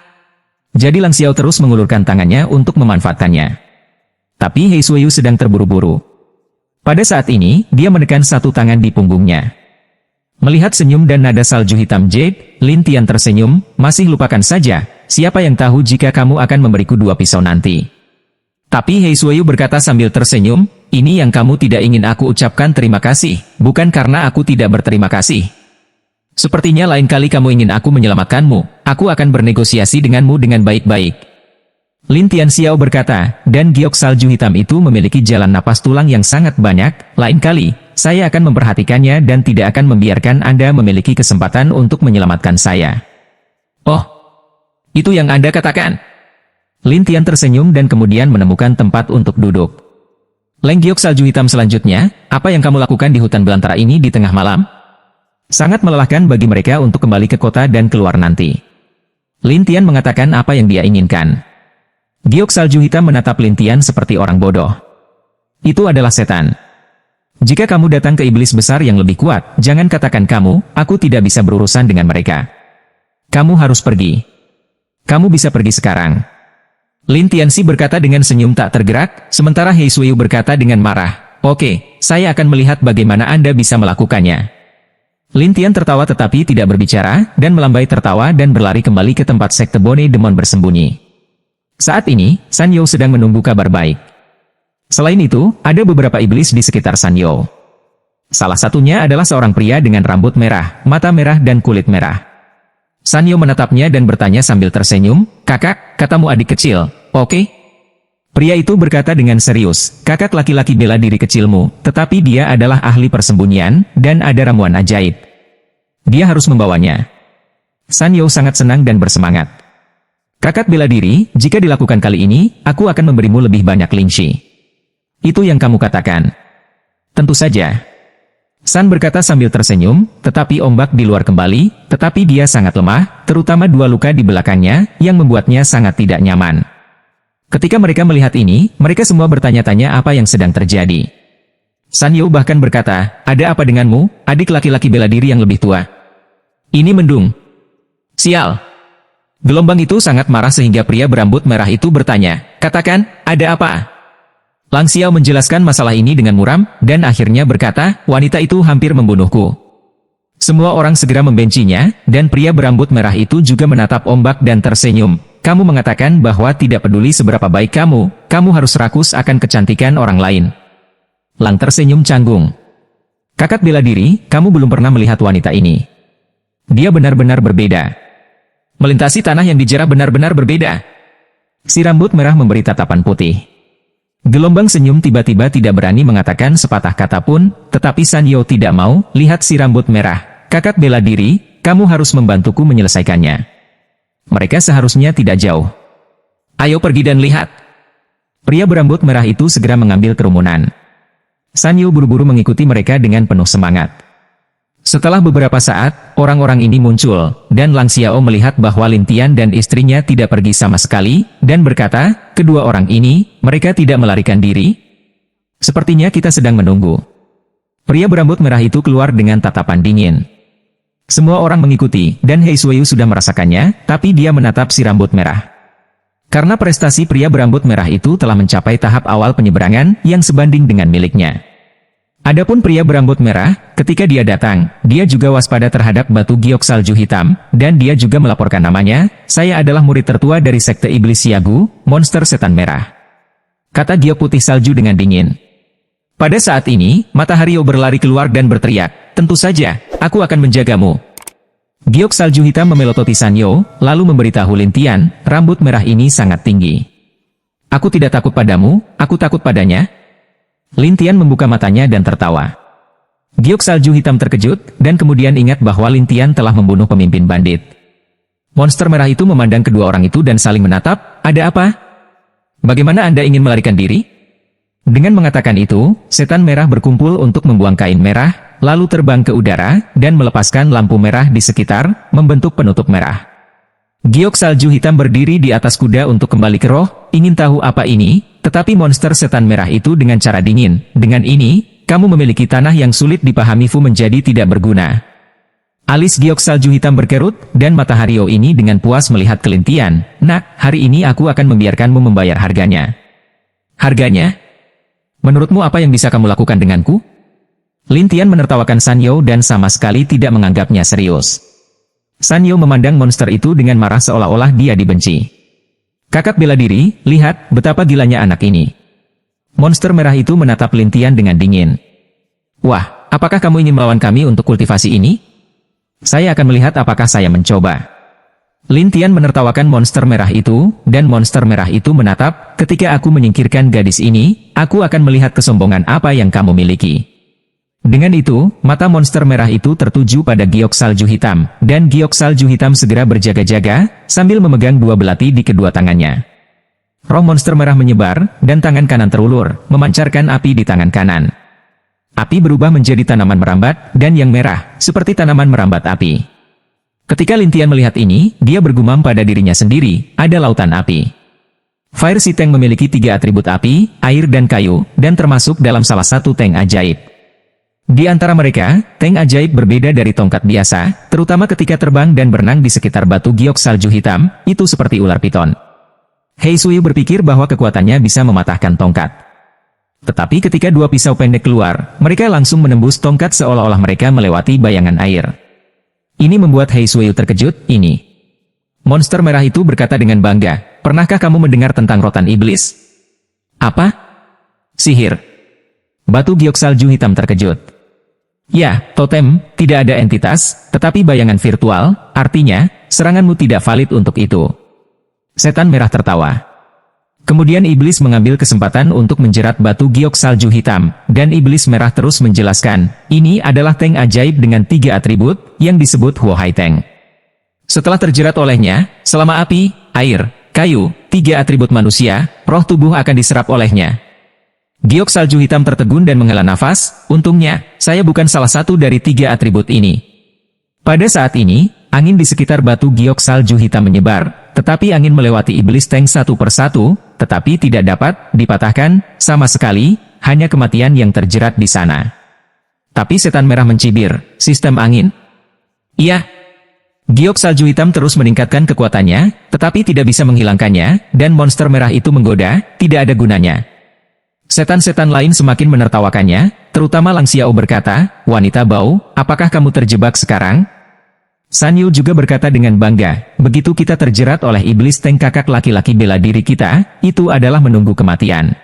Speaker 1: Jadi Lang Xiao terus mengulurkan tangannya untuk memanfaatkannya. Tapi Hei Suyu sedang terburu-buru. Pada saat ini, dia menekan satu tangan di punggungnya. Melihat senyum dan nada salju hitam Jade, Lin Tian tersenyum, masih lupakan saja, siapa yang tahu jika kamu akan memberiku 2 pisau nanti. Tapi Hei Suyu berkata sambil tersenyum, ini yang kamu tidak ingin aku ucapkan terima kasih, bukan karena aku tidak berterima kasih. Sepertinya lain kali kamu ingin aku menyelamatkanmu, aku akan bernegosiasi denganmu dengan baik-baik. Lin Tian Xiao berkata, dan giok salju hitam itu memiliki jalan napas tulang yang sangat banyak, lain kali, saya akan memperhatikannya dan tidak akan membiarkan Anda memiliki kesempatan untuk menyelamatkan saya. Oh, itu yang Anda katakan. Lin Tian tersenyum dan kemudian menemukan tempat untuk duduk. Leng giok salju hitam selanjutnya, apa yang kamu lakukan di hutan belantara ini di tengah malam? Sangat melelahkan bagi mereka untuk kembali ke kota dan keluar nanti. Lin Tian mengatakan apa yang dia inginkan. Giok salju hitam menatap Lin Tian seperti orang bodoh. Itu adalah setan. Jika kamu datang ke iblis besar yang lebih kuat, jangan katakan kamu, aku tidak bisa berurusan dengan mereka. Kamu harus pergi. Kamu bisa pergi sekarang. Lin Tianxi berkata dengan senyum tak tergerak, sementara Hei Suyu berkata dengan marah, oke, saya akan melihat bagaimana Anda bisa melakukannya. Lin Tian tertawa tetapi tidak berbicara, dan melambai tertawa dan berlari kembali ke tempat sekte Bone Demon bersembunyi. Saat ini, San You sedang menunggu kabar baik. Selain itu, ada beberapa iblis di sekitar San You. Salah satunya adalah seorang pria dengan rambut merah, mata merah dan kulit merah. San You menatapnya dan bertanya sambil tersenyum, kakak, katamu adik kecil, oke? Pria itu berkata dengan serius, kakak laki-laki bela diri kecilmu, tetapi dia adalah ahli persembunyian, dan ada ramuan ajaib. Dia harus membawanya. San You sangat senang dan bersemangat. Kakak bela diri, jika dilakukan kali ini, aku akan memberimu lebih banyak lingxi. Itu yang kamu katakan. Tentu saja. San berkata sambil tersenyum, tetapi ombak di luar kembali, tetapi dia sangat lemah, terutama 2 luka di belakangnya, yang membuatnya sangat tidak nyaman. Ketika mereka melihat ini, mereka semua bertanya-tanya apa yang sedang terjadi. San You bahkan berkata, ada apa denganmu, adik laki-laki bela diri yang lebih tua? Ini mendung. Sial. Gelombang itu sangat marah sehingga pria berambut merah itu bertanya, katakan, ada apa? Lang Xiao menjelaskan masalah ini dengan muram, dan akhirnya berkata, wanita itu hampir membunuhku. Semua orang segera membencinya, dan pria berambut merah itu juga menatap ombak dan tersenyum. Kamu mengatakan bahwa tidak peduli seberapa baik kamu harus rakus akan kecantikan orang lain. Lang tersenyum canggung. Kakak bela diri, kamu belum pernah melihat wanita ini. Dia benar-benar berbeda. Melintasi tanah yang dijerah benar-benar berbeda. Si rambut merah memberi tatapan putih. Gelombang senyum tiba-tiba tidak berani mengatakan sepatah kata pun, tetapi San You tidak mau, lihat si rambut merah. Kakak bela diri, kamu harus membantuku menyelesaikannya. Mereka seharusnya tidak jauh. Ayo pergi dan lihat. Pria berambut merah itu segera mengambil kerumunan. San You buru-buru mengikuti mereka dengan penuh semangat. Setelah beberapa saat, orang-orang ini muncul, dan Lang Xiao melihat bahwa Lin Tian dan istrinya tidak pergi sama sekali, dan berkata, kedua orang ini, mereka tidak melarikan diri? Sepertinya kita sedang menunggu. Pria berambut merah itu keluar dengan tatapan dingin. Semua orang mengikuti, dan Hei Suyu sudah merasakannya, tapi dia menatap si rambut merah. Karena prestasi pria berambut merah itu telah mencapai tahap awal penyeberangan yang sebanding dengan miliknya. Adapun pria berambut merah, ketika dia datang, dia juga waspada terhadap batu giok salju hitam, dan dia juga melaporkan namanya, saya adalah murid tertua dari sekte iblis Siagu, monster setan merah. Kata giok putih salju dengan dingin. Pada saat ini, matahari berlari keluar dan berteriak, tentu saja, aku akan menjagamu. Giok salju hitam memelototi Sanyo, lalu memberitahu Lin Tian, rambut merah ini sangat tinggi. Aku tidak takut padamu, aku takut padanya. Lin Tian membuka matanya dan tertawa. Giok salju hitam terkejut, dan kemudian ingat bahwa Lin Tian telah membunuh pemimpin bandit. Monster merah itu memandang kedua orang itu dan saling menatap, ada apa? Bagaimana Anda ingin melarikan diri? Dengan mengatakan itu, setan merah berkumpul untuk membuang kain merah, lalu terbang ke udara, dan melepaskan lampu merah di sekitar, membentuk penutup merah. Giok salju hitam berdiri di atas kuda untuk kembali ke roh, ingin tahu apa ini, tetapi monster setan merah itu dengan cara dingin. Dengan ini, kamu memiliki tanah yang sulit dipahami Fu menjadi tidak berguna. Alis Giok salju hitam berkerut, dan mata Hario ini dengan puas melihat ke Lin Tian. Nak, hari ini aku akan membiarkanmu membayar harganya. Harganya? Menurutmu apa yang bisa kamu lakukan denganku? Lin Tian menertawakan Sanyo dan sama sekali tidak menganggapnya serius. Sanyo memandang monster itu dengan marah seolah-olah dia dibenci. Kakak bela diri, lihat betapa gilanya anak ini. Monster merah itu menatap Lin Tian dengan dingin. Wah, apakah kamu ingin melawan kami untuk kultivasi ini? Saya akan melihat apakah saya mencoba. Lin Tian menertawakan monster merah itu, dan monster merah itu menatap, ketika aku menyingkirkan gadis ini, aku akan melihat kesombongan apa yang kamu miliki. Dengan itu, mata monster merah itu tertuju pada Giok salju hitam, dan Giok salju hitam segera berjaga-jaga, sambil memegang dua belati di kedua tangannya. Roh monster merah menyebar, dan tangan kanan terulur, memancarkan api di tangan kanan. Api berubah menjadi tanaman merambat, dan yang merah, seperti tanaman merambat api. Ketika Lin Tian melihat ini, dia bergumam pada dirinya sendiri, ada lautan api. Fire Sea Tank memiliki 3 atribut api, air dan kayu, dan termasuk dalam salah satu tank ajaib. Di antara mereka, tank ajaib berbeda dari tongkat biasa, terutama ketika terbang dan berenang di sekitar batu Giok salju hitam, itu seperti ular piton. Hei Suyu berpikir bahwa kekuatannya bisa mematahkan tongkat. Tetapi ketika dua pisau pendek keluar, mereka langsung menembus tongkat seolah-olah mereka melewati bayangan air. Ini membuat Hei Suyu terkejut, ini. Monster merah itu berkata dengan bangga, pernahkah kamu mendengar tentang rotan iblis? Apa? Sihir. Batu Giok salju hitam terkejut. Ya, totem, tidak ada entitas, tetapi bayangan virtual, artinya, seranganmu tidak valid untuk itu. Setan merah tertawa. Kemudian iblis mengambil kesempatan untuk menjerat batu Giok salju hitam, dan iblis merah terus menjelaskan, ini adalah tank ajaib dengan 3 atribut, yang disebut Huohai Tank. Setelah terjerat olehnya, selama api, air, kayu, 3 atribut manusia, roh tubuh akan diserap olehnya. Giok salju hitam tertegun dan menghela nafas, untungnya, saya bukan salah satu dari 3 atribut ini. Pada saat ini, angin di sekitar batu Giok salju hitam menyebar, tetapi angin melewati iblis tank satu persatu, tetapi tidak dapat dipatahkan sama sekali, hanya kematian yang terjerat di sana. Tapi setan merah mencibir, sistem angin. Iya. Giok salju hitam terus meningkatkan kekuatannya, tetapi tidak bisa menghilangkannya, dan monster merah itu menggoda, tidak ada gunanya. Setan-setan lain semakin menertawakannya, terutama Lang Xiao berkata, wanita bau, apakah kamu terjebak sekarang? San Yu juga berkata dengan bangga, begitu kita terjerat oleh iblis tank kakak laki-laki bela diri kita, itu adalah menunggu kematian.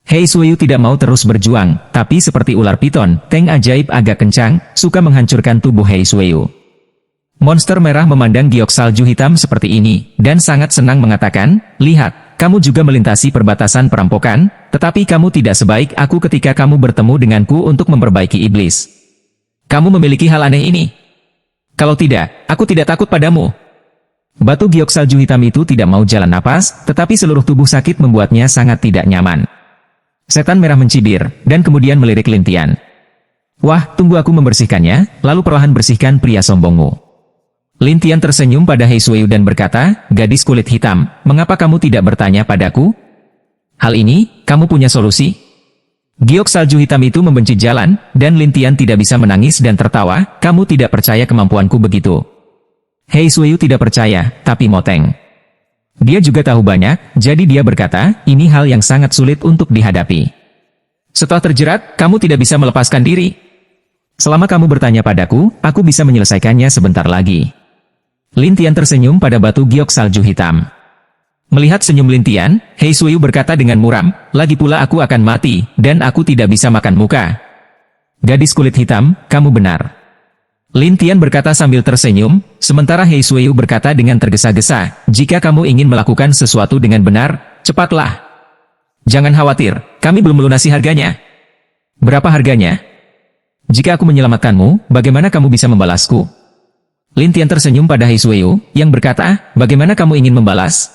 Speaker 1: Hei Suyu tidak mau terus berjuang, tapi seperti ular piton, tank ajaib agak kencang, suka menghancurkan tubuh Hei Suyu. Monster merah memandang Giok salju hitam seperti ini, dan sangat senang mengatakan, lihat, kamu juga melintasi perbatasan perampokan, tetapi kamu tidak sebaik aku ketika kamu bertemu denganku untuk memperbaiki iblis. Kamu memiliki hal aneh ini. Kalau tidak, aku tidak takut padamu. Batu Giok salju hitam itu tidak mau jalan napas, tetapi seluruh tubuh sakit membuatnya sangat tidak nyaman. Setan merah mencibir, dan kemudian melirik Lin Tian. Wah, tunggu aku membersihkannya, lalu perlahan bersihkan pria sombongmu. Lin Tian tersenyum pada Hei Suyu dan berkata, gadis kulit hitam, mengapa kamu tidak bertanya padaku? Hal ini, kamu punya solusi? Giok salju hitam itu membenci jalan, dan Lin Tian tidak bisa menangis dan tertawa, kamu tidak percaya kemampuanku begitu. Hei Suyu tidak percaya, tapi moteng. Dia juga tahu banyak, jadi dia berkata, ini hal yang sangat sulit untuk dihadapi. Setelah terjerat, kamu tidak bisa melepaskan diri. Selama kamu bertanya padaku, aku bisa menyelesaikannya sebentar lagi. Lin Tian tersenyum pada batu Giok salju hitam. Melihat senyum Lin Tian, Hei Suyu berkata dengan muram, lagi pula aku akan mati, dan aku tidak bisa makan muka. Gadis kulit hitam, kamu benar. Lin Tian berkata sambil tersenyum, sementara He Suiyu berkata dengan tergesa-gesa, jika kamu ingin melakukan sesuatu dengan benar, cepatlah. Jangan khawatir, kami belum melunasi harganya. Berapa harganya? Jika aku menyelamatkanmu, bagaimana kamu bisa membalasku? Lin Tian tersenyum pada He Suiyu, yang berkata, bagaimana kamu ingin membalas?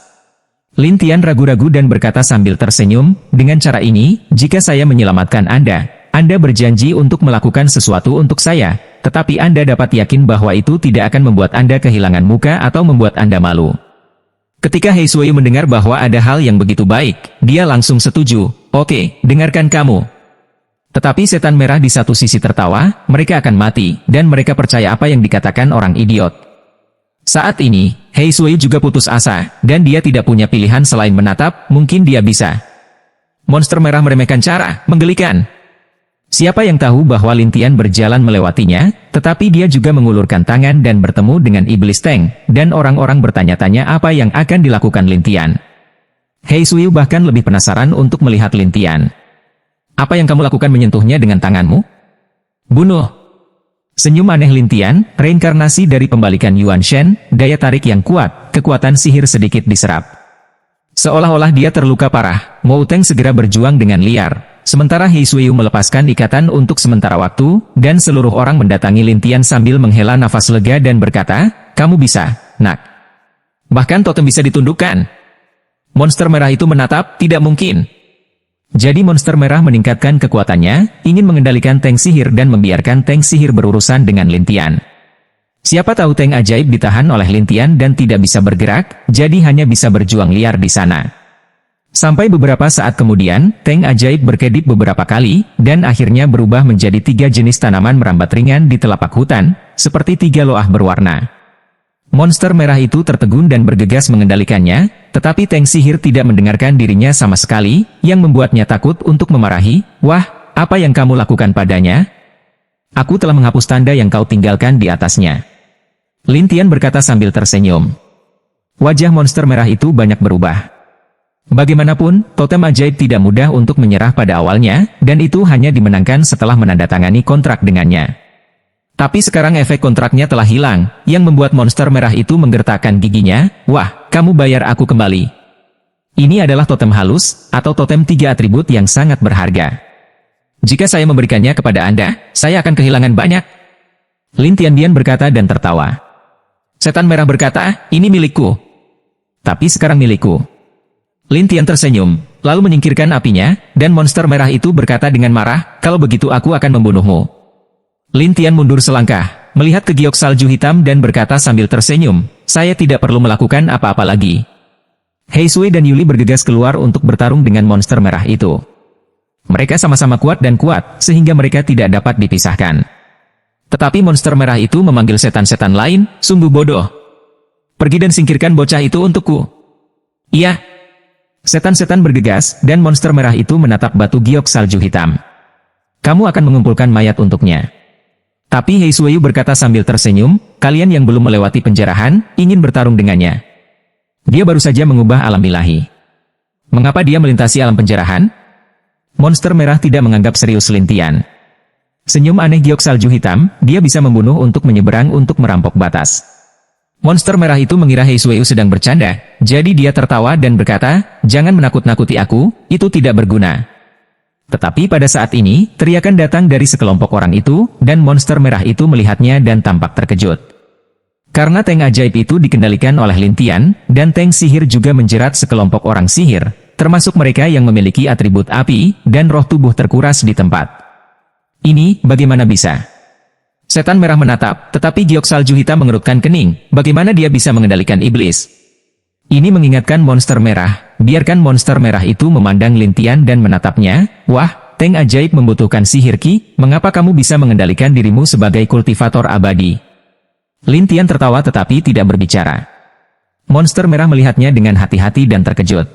Speaker 1: Lin Tian ragu-ragu dan berkata sambil tersenyum, dengan cara ini, jika saya menyelamatkan Anda berjanji untuk melakukan sesuatu untuk saya, tetapi Anda dapat yakin bahwa itu tidak akan membuat Anda kehilangan muka atau membuat Anda malu. Ketika He Suiyu mendengar bahwa ada hal yang begitu baik, dia langsung setuju. Oke, dengarkan kamu. Tetapi setan merah di satu sisi tertawa, mereka akan mati, dan mereka percaya apa yang dikatakan orang idiot. Saat ini, He Suiyu juga putus asa, dan dia tidak punya pilihan selain menatap, mungkin dia bisa. Monster merah meremehkan cara, menggelikan. Siapa yang tahu bahwa Lin Tian berjalan melewatinya, tetapi dia juga mengulurkan tangan dan bertemu dengan Iblis Teng, dan orang-orang bertanya-tanya apa yang akan dilakukan Lin Tian. He Suiyu bahkan lebih penasaran untuk melihat Lin Tian. Apa yang kamu lakukan menyentuhnya dengan tanganmu? Bunuh. Senyum aneh Lin Tian, reinkarnasi dari pembalikan Yuan Shen, daya tarik yang kuat, kekuatan sihir sedikit diserap. Seolah-olah dia terluka parah, Mo Teng segera berjuang dengan liar. Sementara He Suiyu melepaskan ikatan untuk sementara waktu, dan seluruh orang mendatangi Lin Tian sambil menghela nafas lega dan berkata, kamu bisa, nak. Bahkan totem bisa ditundukkan. Monster merah itu menatap, tidak mungkin. Jadi monster merah meningkatkan kekuatannya, ingin mengendalikan Teng Sihir dan membiarkan Teng Sihir berurusan dengan Lin Tian. Siapa tahu Teng ajaib ditahan oleh Lin Tian dan tidak bisa bergerak, jadi hanya bisa berjuang liar di sana. Sampai beberapa saat kemudian, Teng ajaib berkedip beberapa kali, dan akhirnya berubah menjadi 3 jenis tanaman merambat ringan di telapak hutan, seperti 3 loah berwarna. Monster merah itu tertegun dan bergegas mengendalikannya, tetapi Teng Sihir tidak mendengarkan dirinya sama sekali, yang membuatnya takut untuk memarahi. Wah, apa yang kamu lakukan padanya? Aku telah menghapus tanda yang kau tinggalkan di atasnya. Lin Tian berkata sambil tersenyum. Wajah monster merah itu banyak berubah. Bagaimanapun, totem ajaib tidak mudah untuk menyerah pada awalnya, dan itu hanya dimenangkan setelah menandatangani kontrak dengannya. Tapi sekarang efek kontraknya telah hilang, yang membuat monster merah itu menggertakkan giginya. Wah, kamu bayar aku kembali. Ini adalah totem halus, atau totem 3 atribut yang sangat berharga. Jika saya memberikannya kepada Anda, saya akan kehilangan banyak. Lin Tian berkata dan tertawa. Setan merah berkata, ini milikku. Tapi sekarang milikku. Lin Tian tersenyum, lalu menyingkirkan apinya, dan monster merah itu berkata dengan marah, kalau begitu aku akan membunuhmu. Lin Tian mundur selangkah, melihat ke giok salju hitam dan berkata sambil tersenyum, saya tidak perlu melakukan apa-apa lagi. He Sui dan Yuli bergegas keluar untuk bertarung dengan monster merah itu. Mereka sama-sama kuat dan kuat, sehingga mereka tidak dapat dipisahkan. Tetapi monster merah itu memanggil setan-setan lain, sungguh bodoh. Pergi dan singkirkan bocah itu untukku. Iya. Setan-setan bergegas, dan monster merah itu menatap batu giok salju hitam. Kamu akan mengumpulkan mayat untuknya. Tapi He Suiyu berkata sambil tersenyum, kalian yang belum melewati penjarahan, ingin bertarung dengannya. Dia baru saja mengubah alam ilahi. Mengapa dia melintasi alam penjarahan? Monster merah tidak menganggap serius Lin Tian. Senyum aneh giok salju hitam, dia bisa membunuh untuk menyeberang untuk merampok batas. Monster merah itu mengira He Suiyu sedang bercanda, jadi dia tertawa dan berkata, jangan menakut-nakuti aku, itu tidak berguna. Tetapi pada saat ini, teriakan datang dari sekelompok orang itu, dan monster merah itu melihatnya dan tampak terkejut. Karena Teng ajaib itu dikendalikan oleh Lin Tian, dan Teng sihir juga menjerat sekelompok orang sihir, termasuk mereka yang memiliki atribut api, dan roh tubuh terkuras di tempat. Ini, bagaimana bisa? Setan merah menatap, tetapi giok salju hitam mengerutkan kening. Bagaimana dia bisa mengendalikan iblis? Ini mengingatkan monster merah. Biarkan monster merah itu memandang Lin Tian dan menatapnya. Wah, Teng ajaib membutuhkan sihir Ki. Mengapa kamu bisa mengendalikan dirimu sebagai kultivator abadi? Lin Tian tertawa tetapi tidak berbicara. Monster merah melihatnya dengan hati-hati dan terkejut.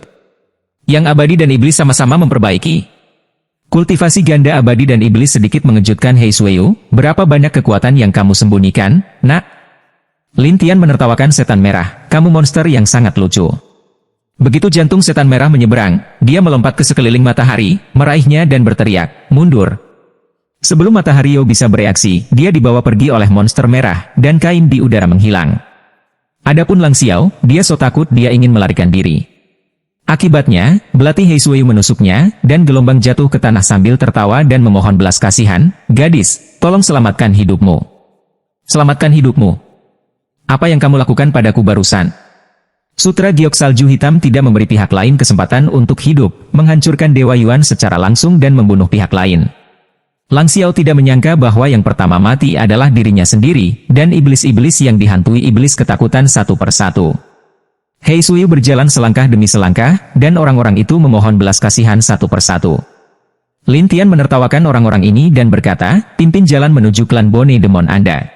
Speaker 1: Yang abadi dan iblis sama-sama memperbaiki. Kultivasi ganda abadi dan iblis sedikit mengejutkan He Suiyu. Berapa banyak kekuatan yang kamu sembunyikan, nak? Lin Tian menertawakan setan merah. Kamu monster yang sangat lucu. Begitu jantung setan merah menyeberang, dia melompat ke sekeliling matahari, meraihnya dan berteriak, mundur. Sebelum matahari bisa bereaksi, dia dibawa pergi oleh monster merah, dan kain di udara menghilang. Adapun Lang Xiao, dia so takut dia ingin melarikan diri. Akibatnya, belati He Sui menusuknya, dan gelombang jatuh ke tanah sambil tertawa dan memohon belas kasihan, "Gadis, tolong selamatkan hidupmu. Selamatkan hidupmu. Apa yang kamu lakukan padaku barusan?" Sutra Giok Salju Hitam tidak memberi pihak lain kesempatan untuk hidup, menghancurkan Dewa Yuan secara langsung dan membunuh pihak lain. Lang Xiao tidak menyangka bahwa yang pertama mati adalah dirinya sendiri, dan iblis-iblis yang dihantui iblis ketakutan satu persatu. He Sui berjalan selangkah demi selangkah, dan orang-orang itu memohon belas kasihan satu persatu. Lin Tian menertawakan orang-orang ini dan berkata, "Pimpin jalan menuju klan Bone Demon Anda."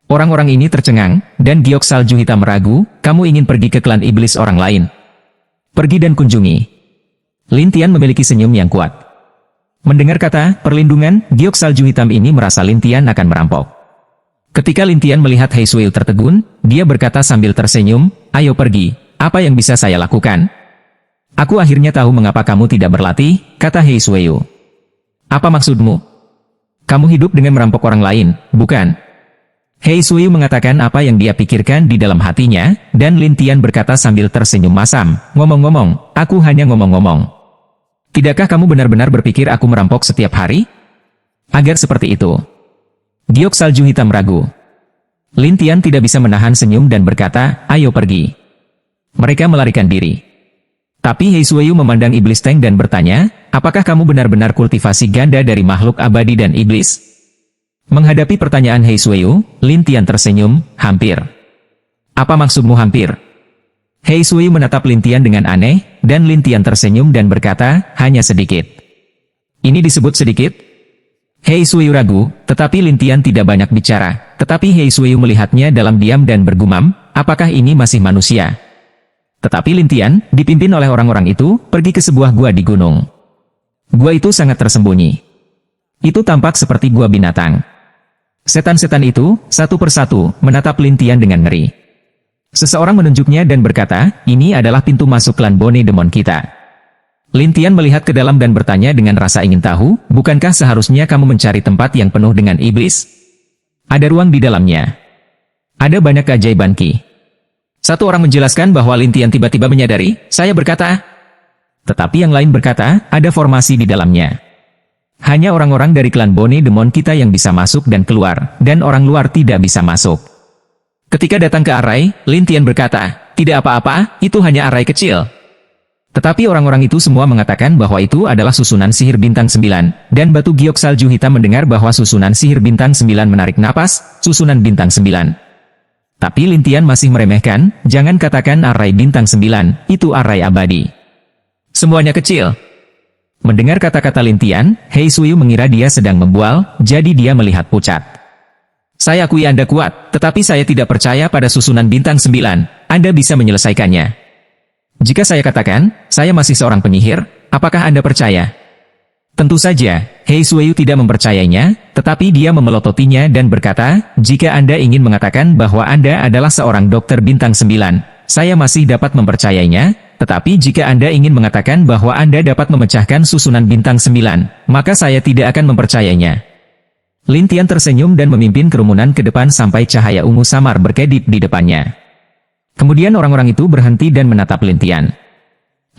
Speaker 1: Orang-orang ini tercengang, dan Giok Salju Hitam meragu, "Kamu ingin pergi ke klan iblis orang lain? Pergi dan kunjungi." Lin Tian memiliki senyum yang kuat. Mendengar kata perlindungan, Giok Salju Hitam ini merasa Lin Tian akan merampok. Ketika Lin Tian melihat He Sui tertegun, dia berkata sambil tersenyum, "Ayo pergi, apa yang bisa saya lakukan?" "Aku akhirnya tahu mengapa kamu tidak berlatih," kata He Sui. "Apa maksudmu? Kamu hidup dengan merampok orang lain, bukan?" He Sui mengatakan apa yang dia pikirkan di dalam hatinya, dan Lin Tian berkata sambil tersenyum masam, "Ngomong-ngomong, aku hanya ngomong-ngomong. Tidakkah kamu benar-benar berpikir aku merampok setiap hari? Agar seperti itu." Giok Salju Hitam ragu. Lin Tian tidak bisa menahan senyum dan berkata, "Ayo pergi." Mereka melarikan diri. Tapi He Sui memandang iblis Teng dan bertanya, "Apakah kamu benar-benar kultivasi ganda dari makhluk abadi dan iblis?" Menghadapi pertanyaan He Sui, Lin Tian tersenyum, "Hampir." "Apa maksudmu hampir?" He Sui menatap Lin Tian dengan aneh, dan Lin Tian tersenyum dan berkata, "Hanya sedikit." "Ini disebut sedikit?" He Sui ragu, tetapi Lin Tian tidak banyak bicara. Tetapi He Sui melihatnya dalam diam dan bergumam, "Apakah ini masih manusia?" Tetapi Lin Tian, dipimpin oleh orang-orang itu, pergi ke sebuah gua di gunung. Gua itu sangat tersembunyi. Itu tampak seperti gua binatang. Setan-setan itu, satu persatu, menatap Lin Tian dengan ngeri. Seseorang menunjuknya dan berkata, "Ini adalah pintu masuk klan Bone Demon kita." Lin Tian melihat ke dalam dan bertanya dengan rasa ingin tahu, "Bukankah seharusnya kamu mencari tempat yang penuh dengan iblis? Ada ruang di dalamnya. Ada banyak keajaiban Ki." Satu orang menjelaskan bahwa Lin Tian tiba-tiba menyadari, "Saya berkata." Tetapi yang lain berkata, "Ada formasi di dalamnya. Hanya orang-orang dari klan Bone Demon kita yang bisa masuk dan keluar, dan orang luar tidak bisa masuk." Ketika datang ke arai, Lin Tian berkata, "Tidak apa-apa, itu hanya arai kecil." Tetapi orang-orang itu semua mengatakan bahwa itu adalah susunan sihir bintang 9, dan batu Giok Salju Hitam mendengar bahwa susunan sihir bintang 9 menarik napas, susunan bintang 9. Tapi Lin Tian masih meremehkan, "Jangan katakan arai bintang 9, itu arai abadi. Semuanya kecil." Mendengar kata-kata Lin Tian, He Sui mengira dia sedang membual, jadi dia melihat pucat. "Saya akui Anda kuat, tetapi saya tidak percaya pada susunan bintang 9, Anda bisa menyelesaikannya. Jika saya katakan, saya masih seorang penyihir, apakah Anda percaya?" Tentu saja, He Sui tidak mempercayainya, tetapi dia memelototinya dan berkata, "Jika Anda ingin mengatakan bahwa Anda adalah seorang dokter bintang 9, saya masih dapat mempercayainya, tetapi jika Anda ingin mengatakan bahwa Anda dapat memecahkan susunan bintang 9, maka saya tidak akan mempercayainya." Lin Tian tersenyum dan memimpin kerumunan ke depan sampai cahaya ungu samar berkedip di depannya. Kemudian orang-orang itu berhenti dan menatap Lin Tian.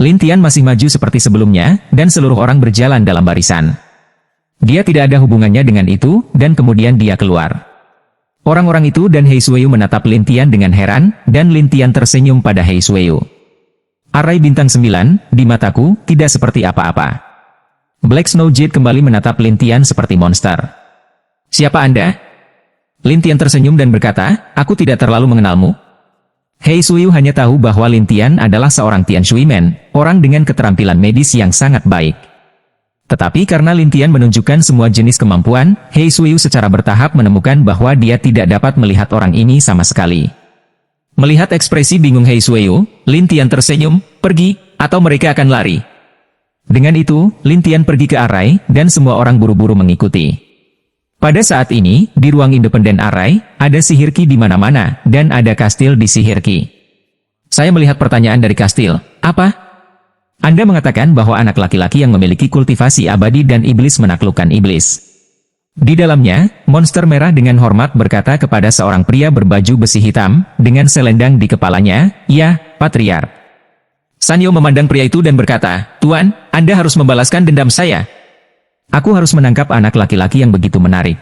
Speaker 1: Lin Tian masih maju seperti sebelumnya, dan seluruh orang berjalan dalam barisan. Dia tidak ada hubungannya dengan itu, dan kemudian dia keluar. Orang-orang itu dan He Sui menatap Lin Tian dengan heran, dan Lin Tian tersenyum pada He Sui. "Arai bintang 9, di mataku, tidak seperti apa-apa." Black Snow Jade kembali menatap Lin Tian seperti monster. "Siapa Anda?" Lin Tian tersenyum dan berkata, "Aku tidak terlalu mengenalmu." He Sui hanya tahu bahwa Lin Tian adalah seorang Tian Shui Man, orang dengan keterampilan medis yang sangat baik. Tetapi karena Lin Tian menunjukkan semua jenis kemampuan, He Sui secara bertahap menemukan bahwa dia tidak dapat melihat orang ini sama sekali. Melihat ekspresi bingung He Sui, Lin Tian tersenyum, "Pergi, atau mereka akan lari." Dengan itu, Lin Tian pergi ke arai, dan semua orang buru-buru mengikuti. Pada saat ini, di ruang independen arai, ada sihir Ki di mana-mana, dan ada kastil di sihir Ki. Saya melihat pertanyaan dari kastil. "Apa? Anda mengatakan bahwa anak laki-laki yang memiliki kultivasi abadi dan iblis menaklukkan iblis. Di dalamnya, monster merah dengan hormat berkata kepada seorang pria berbaju besi hitam, dengan selendang di kepalanya, "Ya, Patriark." Sanyo memandang pria itu dan berkata, "Tuan, Anda harus membalaskan dendam saya. Aku harus menangkap anak laki-laki yang begitu menarik."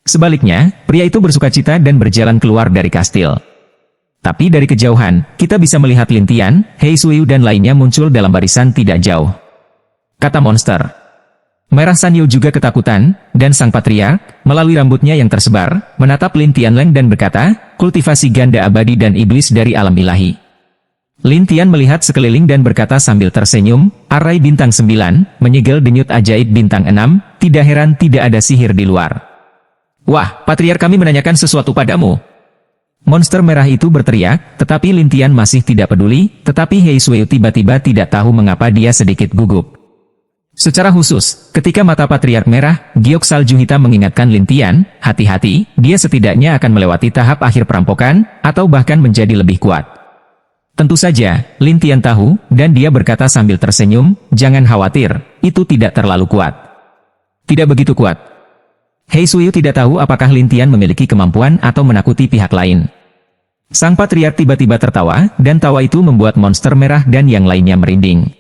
Speaker 1: Sebaliknya, pria itu bersukacita dan berjalan keluar dari kastil. Tapi dari kejauhan, kita bisa melihat Lin Tian, He Suiyu dan lainnya muncul dalam barisan tidak jauh. Kata monster. Merah Sanyo juga ketakutan, dan sang patriark, melalui rambutnya yang tersebar, menatap Lin Tianleng dan berkata, "Kultivasi ganda abadi dan iblis dari alam ilahi." Lin Tian melihat sekeliling dan berkata sambil tersenyum, "Arai bintang 9, menyegel denyut ajaib bintang 6, tidak heran tidak ada sihir di luar." "Wah, patriark kami menanyakan sesuatu padamu." Monster merah itu berteriak, tetapi Lin Tian masih tidak peduli, tetapi He Suiyu tiba-tiba tidak tahu mengapa dia sedikit gugup. Secara khusus, ketika mata Patriark Merah, giok salju hitam mengingatkan Lin Tian, hati-hati, dia setidaknya akan melewati tahap akhir perampokan, atau bahkan menjadi lebih kuat. Tentu saja, Lin Tian tahu, dan dia berkata sambil tersenyum, "Jangan khawatir, itu tidak terlalu kuat." Tidak begitu kuat. He Suiyu tidak tahu apakah Lin Tian memiliki kemampuan atau menakuti pihak lain. Sang Patriark tiba-tiba tertawa, dan tawa itu membuat monster merah dan yang lainnya merinding.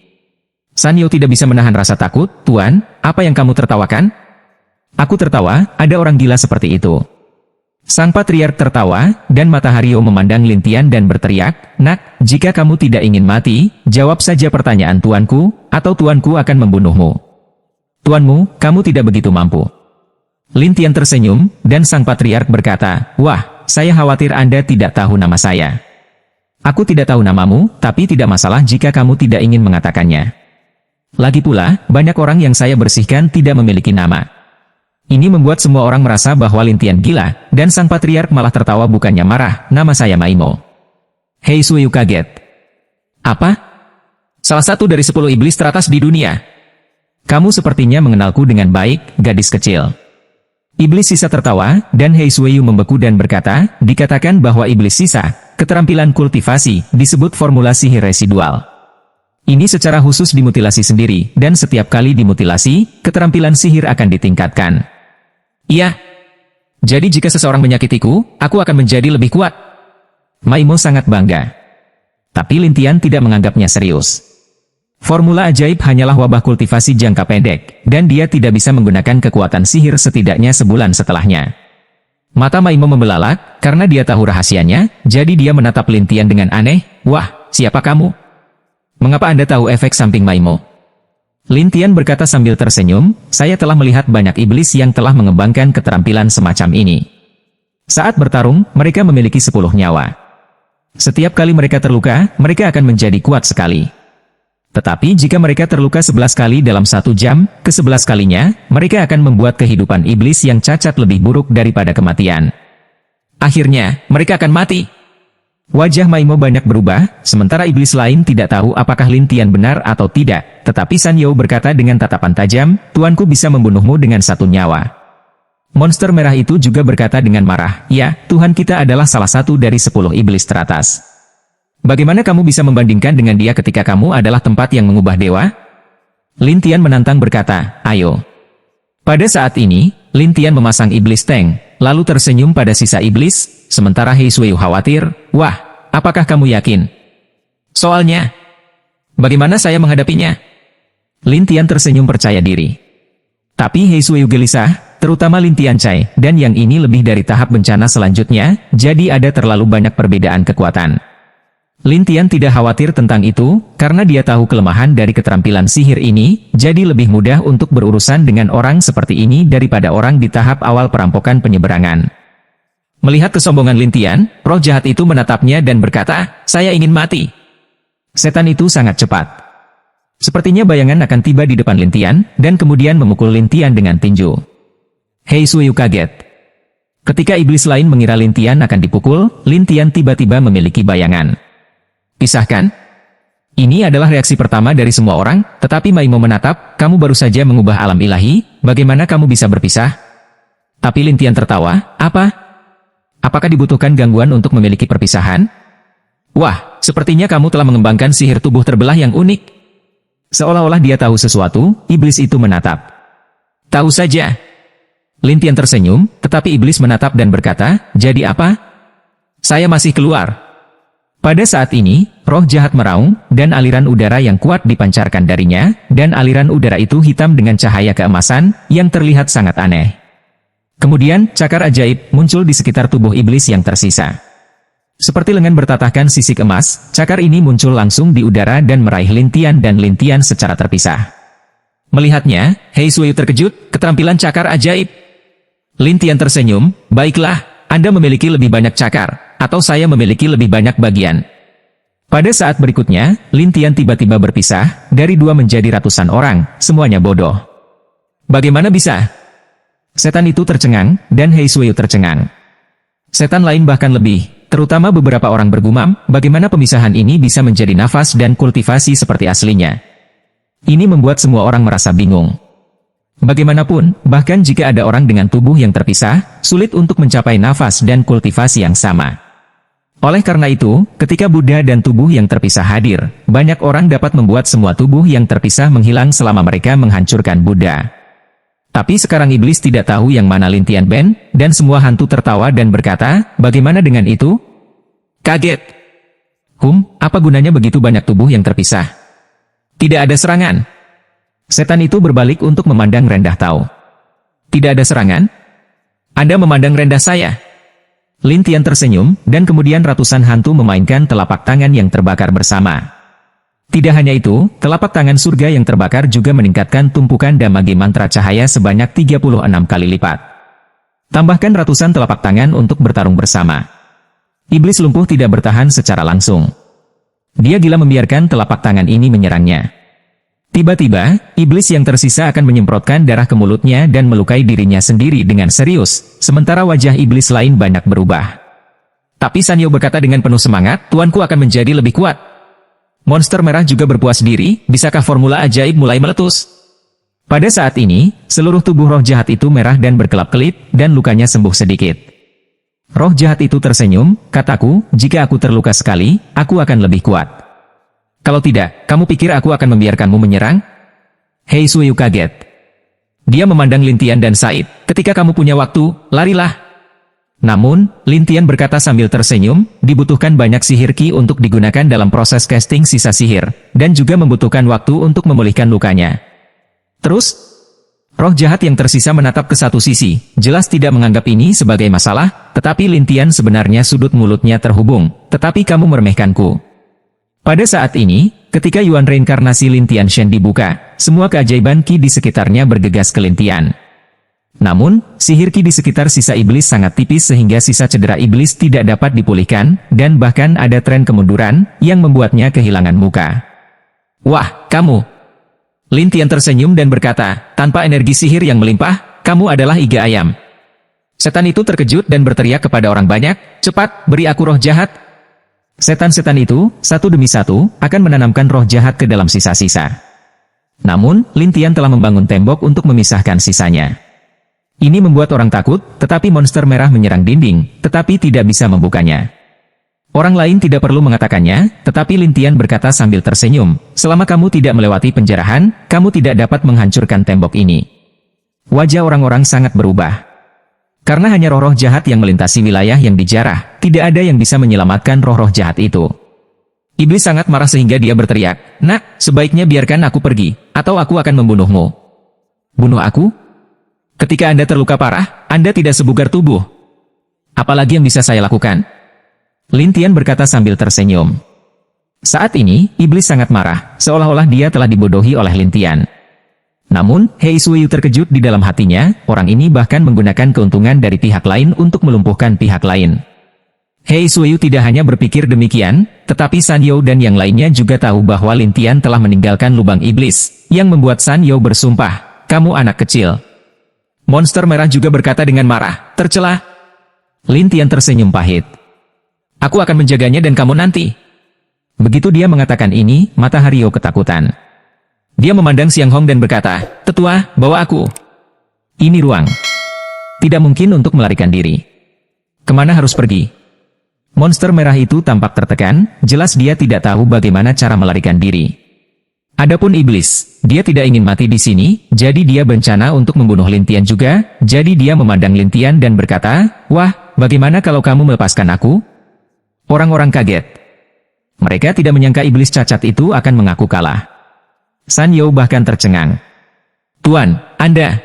Speaker 1: Sanyo tidak bisa menahan rasa takut. "Tuan, apa yang kamu tertawakan?" "Aku tertawa, ada orang gila seperti itu." Sang Patriark tertawa, dan Matahari memandang Lin Tian dan berteriak, "Nak, jika kamu tidak ingin mati, jawab saja pertanyaan tuanku, atau tuanku akan membunuhmu." "Tuanmu, kamu tidak begitu mampu." Lin Tian tersenyum, dan Sang Patriark berkata, "Wah, saya khawatir Anda tidak tahu nama saya." "Aku tidak tahu namamu, tapi tidak masalah jika kamu tidak ingin mengatakannya. Lagi pula, banyak orang yang saya bersihkan tidak memiliki nama." Ini membuat semua orang merasa bahwa Lin Tian gila, dan sang patriark malah tertawa bukannya marah. "Nama saya Maimo." He Suiyu kaget. "Apa? Salah satu dari 10 iblis teratas di dunia? Kamu sepertinya mengenalku dengan baik, gadis kecil." Iblis sisa tertawa, dan He Suiyu membeku dan berkata, "Dikatakan bahwa iblis sisa, keterampilan kultivasi, disebut formula sihir residual. Ini secara khusus dimutilasi sendiri, dan setiap kali dimutilasi, keterampilan sihir akan ditingkatkan." "Iya. Jadi jika seseorang menyakitiku, aku akan menjadi lebih kuat." Maimo sangat bangga. Tapi Lin Tian tidak menganggapnya serius. Formula ajaib hanyalah wabah kultivasi jangka pendek, dan dia tidak bisa menggunakan kekuatan sihir setidaknya sebulan setelahnya. Mata Maimo membelalak, karena dia tahu rahasianya, jadi dia menatap Lin Tian dengan aneh. "Wah, siapa kamu? Mengapa Anda tahu efek samping Maimo?" Lin Tian berkata sambil tersenyum, "Saya telah melihat banyak iblis yang telah mengembangkan keterampilan semacam ini. Saat bertarung, mereka memiliki 10 nyawa. Setiap kali mereka terluka, mereka akan menjadi kuat sekali. Tetapi jika mereka terluka 11 kali dalam 1 jam, ke-11 kalinya, mereka akan membuat kehidupan iblis yang cacat lebih buruk daripada kematian. Akhirnya, mereka akan mati." Wajah Maimo banyak berubah, sementara iblis lain tidak tahu apakah Lin Tian benar atau tidak, tetapi Sanyo berkata dengan tatapan tajam, "Tuanku bisa membunuhmu dengan 1 nyawa." Monster merah itu juga berkata dengan marah, "Ya, Tuhan kita adalah salah satu dari 10 iblis teratas. Bagaimana kamu bisa membandingkan dengan dia ketika kamu adalah tempat yang mengubah dewa?" Lin Tian menantang berkata, "Ayo." Pada saat ini, Lin Tian memasang iblis tank, lalu tersenyum pada sisa iblis, sementara He Suiyu khawatir, "Wah, apakah kamu yakin? Soalnya, bagaimana saya menghadapinya?" Lin Tian tersenyum percaya diri. Tapi He Suiyu gelisah, terutama Lin Tian Cai, dan yang ini lebih dari tahap bencana selanjutnya, jadi ada terlalu banyak perbedaan kekuatan. Lin Tian tidak khawatir tentang itu, karena dia tahu kelemahan dari keterampilan sihir ini, jadi lebih mudah untuk berurusan dengan orang seperti ini daripada orang di tahap awal perampokan penyeberangan. Melihat kesombongan Lin Tian, roh jahat itu menatapnya dan berkata, "Saya ingin mati." Setan itu sangat cepat. Sepertinya bayangan akan tiba di depan Lin Tian, dan kemudian memukul Lin Tian dengan tinju. He Suiyu kaget. Ketika iblis lain mengira Lin Tian akan dipukul, Lin Tian tiba-tiba memiliki bayangan. "Pisahkan?" Ini adalah reaksi pertama dari semua orang, tetapi Maimo menatap, "Kamu baru saja mengubah alam ilahi, bagaimana kamu bisa berpisah?" Tapi Lin Tian tertawa, "Apa? Apakah dibutuhkan gangguan untuk memiliki perpisahan? Wah, sepertinya kamu telah mengembangkan sihir tubuh terbelah yang unik." Seolah-olah dia tahu sesuatu, iblis itu menatap. "Tahu saja. Lin Tian tersenyum, tetapi iblis menatap dan berkata, "Jadi apa? Saya masih keluar." Pada saat ini, roh jahat meraung, dan aliran udara yang kuat dipancarkan darinya, dan aliran udara itu hitam dengan cahaya keemasan, yang terlihat sangat aneh. Kemudian, cakar ajaib muncul di sekitar tubuh iblis yang tersisa. Seperti lengan bertatahkan sisik emas, cakar ini muncul langsung di udara dan meraih Lin Tian dan Lin Tian secara terpisah. Melihatnya, Hei Suiyu terkejut, keterampilan cakar ajaib. Lin Tian tersenyum, "Baiklah, Anda memiliki lebih banyak cakar, atau saya memiliki lebih banyak bagian." Pada saat berikutnya, Lin Tian tiba-tiba berpisah, dari 2 menjadi ratusan orang, semuanya bodoh. Bagaimana bisa? Setan itu tercengang, dan Hei Suiyu tercengang. Setan lain bahkan lebih, terutama beberapa orang bergumam, bagaimana pemisahan ini bisa menjadi nafas dan kultivasi seperti aslinya. Ini membuat semua orang merasa bingung. Bagaimanapun, bahkan jika ada orang dengan tubuh yang terpisah, sulit untuk mencapai nafas dan kultivasi yang sama. Oleh karena itu, ketika Buddha dan tubuh yang terpisah hadir, banyak orang dapat membuat semua tubuh yang terpisah menghilang selama mereka menghancurkan Buddha. Tapi sekarang iblis tidak tahu yang mana Lin Tian Ben, dan semua hantu tertawa dan berkata, "Bagaimana dengan itu?" Kaget. Apa gunanya begitu banyak tubuh yang terpisah? Tidak ada serangan. Setan itu berbalik untuk memandang rendah Tao. Tidak ada serangan? Anda memandang rendah saya? Lin Tian tersenyum, dan kemudian ratusan hantu memainkan telapak tangan yang terbakar bersama. Tidak hanya itu, telapak tangan surga yang terbakar juga meningkatkan tumpukan damage mantra cahaya sebanyak 36 kali lipat. Tambahkan ratusan telapak tangan untuk bertarung bersama. Iblis lumpuh tidak bertahan secara langsung. Dia gila membiarkan telapak tangan ini menyerangnya. Tiba-tiba, iblis yang tersisa akan menyemprotkan darah ke mulutnya dan melukai dirinya sendiri dengan serius, sementara wajah iblis lain banyak berubah. Tapi Sanyo berkata dengan penuh semangat, "Tuanku akan menjadi lebih kuat." Monster merah juga berpuas diri, bisakah formula ajaib mulai meletus? Pada saat ini, seluruh tubuh roh jahat itu merah dan berkelap-kelip, dan lukanya sembuh sedikit. Roh jahat itu tersenyum, "Kataku, jika aku terluka sekali, aku akan lebih kuat. Kalau tidak, kamu pikir aku akan membiarkanmu menyerang?" Hei Suiyu kaget. Dia memandang Lin Tian dan Said, "Ketika kamu punya waktu, larilah." Namun, Lin Tian berkata sambil tersenyum, dibutuhkan banyak sihir ki untuk digunakan dalam proses casting sisa sihir, dan juga membutuhkan waktu untuk memulihkan lukanya. Terus, roh jahat yang tersisa menatap ke satu sisi, jelas tidak menganggap ini sebagai masalah, tetapi Lin Tian sebenarnya sudut mulutnya terhubung, "Tetapi kamu meremehkanku." Pada saat ini, ketika Yuan reinkarnasi Lin Tian Shen dibuka, semua keajaiban ki di sekitarnya bergegas ke Lin Tian. Namun, sihir ki di sekitar sisa iblis sangat tipis sehingga sisa cedera iblis tidak dapat dipulihkan, dan bahkan ada tren kemunduran, yang membuatnya kehilangan muka. "Wah, kamu!" Lin Tian tersenyum dan berkata, "Tanpa energi sihir yang melimpah, kamu adalah iga ayam." Setan itu terkejut dan berteriak kepada orang banyak, "Cepat, beri aku roh jahat." Setan-setan itu, satu demi satu, akan menanamkan roh jahat ke dalam sisa-sisa. Namun, Lin Tian telah membangun tembok untuk memisahkan sisanya. Ini membuat orang takut, tetapi monster merah menyerang dinding, tetapi tidak bisa membukanya. Orang lain tidak perlu mengatakannya, tetapi Lin Tian berkata sambil tersenyum, "Selama kamu tidak melewati penjarahan, kamu tidak dapat menghancurkan tembok ini." Wajah orang-orang sangat berubah. Karena hanya roh-roh jahat yang melintasi wilayah yang dijarah, tidak ada yang bisa menyelamatkan roh-roh jahat itu. Iblis sangat marah sehingga dia berteriak, "Nak, sebaiknya biarkan aku pergi, atau aku akan membunuhmu." "Bunuh aku? Ketika Anda terluka parah, Anda tidak sebugar tubuh. Apalagi yang bisa saya lakukan?" Lin Tian berkata sambil tersenyum. Saat ini, iblis sangat marah, seolah-olah dia telah dibodohi oleh Lin Tian. Namun, Hei Suiyu terkejut di dalam hatinya, orang ini bahkan menggunakan keuntungan dari pihak lain untuk melumpuhkan pihak lain. Hei Suiyu tidak hanya berpikir demikian, tetapi Sanyo dan yang lainnya juga tahu bahwa Lin Tian telah meninggalkan lubang iblis, yang membuat Sanyo bersumpah, "Kamu anak kecil." Monster merah juga berkata dengan marah, "Tercela." Lin Tian tersenyum pahit. "Aku akan menjaganya dan kamu nanti." Begitu dia mengatakan ini, mata Hario ketakutan. Dia memandang Xiang Hong dan berkata, "Tetua, bawa aku. Ini ruang. Tidak mungkin untuk melarikan diri. Kemana harus pergi?" Monster merah itu tampak tertekan, jelas dia tidak tahu bagaimana cara melarikan diri. Adapun iblis, dia tidak ingin mati di sini, jadi dia berencana untuk membunuh Lin Tian juga, jadi dia memandang Lin Tian dan berkata, "Wah, bagaimana kalau kamu melepaskan aku?" Orang-orang kaget. Mereka tidak menyangka iblis cacat itu akan mengaku kalah. San You bahkan tercengang. "Tuan, Anda."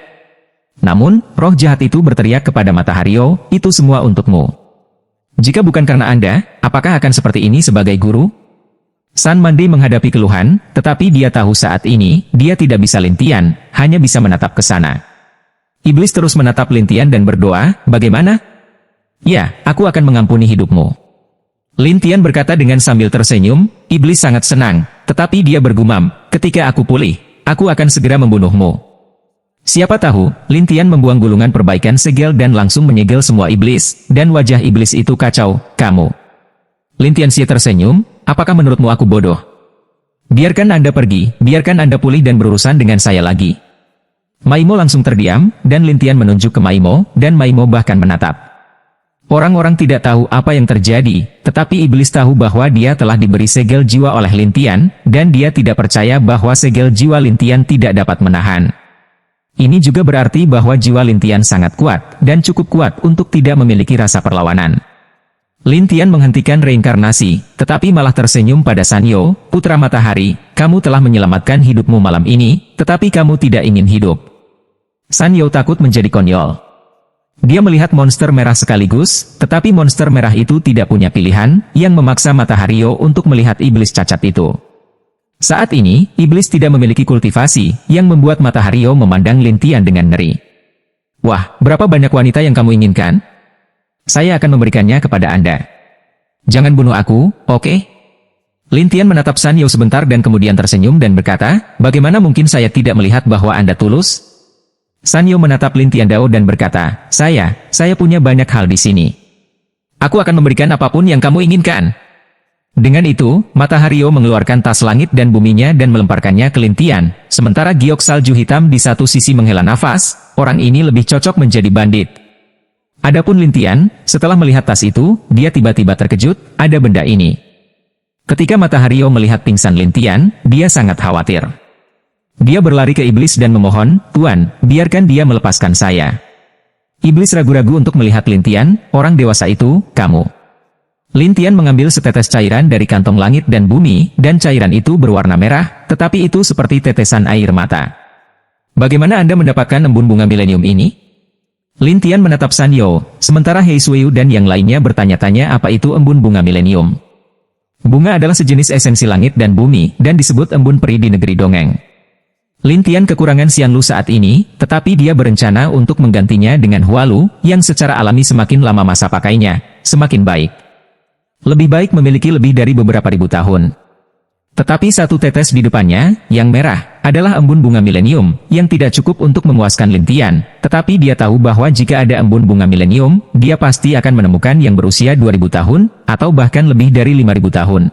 Speaker 1: Namun, roh jahat itu berteriak kepada Matahari, "Itu semua untukmu. Jika bukan karena Anda, apakah akan seperti ini sebagai guru?" San Mandi menghadapi keluhan, tetapi dia tahu saat ini, dia tidak bisa Lin Tian, hanya bisa menatap ke sana. Iblis terus menatap Lin Tian dan berdoa, "Bagaimana?" "Ya, aku akan mengampuni hidupmu." Lin Tian berkata dengan sambil tersenyum, "Iblis sangat senang, tetapi dia bergumam, ketika aku pulih, aku akan segera membunuhmu." Siapa tahu, Lin Tian membuang gulungan perbaikan segel dan langsung menyegel semua iblis, dan wajah iblis itu kacau, "Kamu." Lin Tianxie tersenyum, "Apakah menurutmu aku bodoh? Biarkan Anda pergi, biarkan Anda pulih dan berurusan dengan saya lagi." Maimo langsung terdiam, dan Lin Tian menunjuk ke Maimo, dan Maimo bahkan menatap. Orang-orang tidak tahu apa yang terjadi, tetapi iblis tahu bahwa dia telah diberi segel jiwa oleh Lin Tian, dan dia tidak percaya bahwa segel jiwa Lin Tian tidak dapat menahan. Ini juga berarti bahwa jiwa Lin Tian sangat kuat, dan cukup kuat untuk tidak memiliki rasa perlawanan. Lin Tian menghentikan reinkarnasi, tetapi malah tersenyum pada San You, "Putra Matahari, kamu telah menyelamatkan hidupmu malam ini, tetapi kamu tidak ingin hidup." San You takut menjadi konyol. Dia melihat monster merah sekaligus, tetapi monster merah itu tidak punya pilihan, yang memaksa Matahari untuk melihat iblis cacat itu. Saat ini, iblis tidak memiliki kultivasi, yang membuat Matahari memandang Lin Tian dengan ngeri. "Wah, berapa banyak wanita yang kamu inginkan? Saya akan memberikannya kepada Anda. Jangan bunuh aku, oke?" Lin Tian menatap San You sebentar dan kemudian tersenyum dan berkata, "Bagaimana mungkin saya tidak melihat bahwa Anda tulus?" San You menatap Lin Tian Dao dan berkata, saya punya banyak hal di sini. Aku akan memberikan apapun yang kamu inginkan." Dengan itu, Matahari mengeluarkan tas langit dan buminya dan melemparkannya ke Lin Tian, sementara giok salju hitam di satu sisi menghela nafas, orang ini lebih cocok menjadi bandit. Adapun Lin Tian, setelah melihat tas itu, dia tiba-tiba terkejut, ada benda ini. Ketika Matahari melihat pingsan Lin Tian, dia sangat khawatir. Dia berlari ke iblis dan memohon, "Tuan, biarkan dia melepaskan saya." Iblis ragu-ragu untuk melihat Lin Tian, orang dewasa itu, "Kamu." Lin Tian mengambil setetes cairan dari kantong langit dan bumi, dan cairan itu berwarna merah, tetapi itu seperti tetesan air mata. "Bagaimana Anda mendapatkan embun bunga milenium ini?" Lin Tian menatap San You, sementara He Suiyu dan yang lainnya bertanya-tanya apa itu embun bunga milenium. Bunga adalah sejenis esensi langit dan bumi, dan disebut embun peri di negeri dongeng. Lin Tian kekurangan Xianlu saat ini, tetapi dia berencana untuk menggantinya dengan Hualu, yang secara alami semakin lama masa pakainya, semakin baik. Lebih baik memiliki lebih dari beberapa ribu tahun. Tetapi satu tetes di depannya, yang merah, adalah embun bunga milenium, yang tidak cukup untuk memuaskan Lin Tian, tetapi dia tahu bahwa jika ada embun bunga milenium, dia pasti akan menemukan yang berusia 2000 tahun, atau bahkan lebih dari 5000 tahun.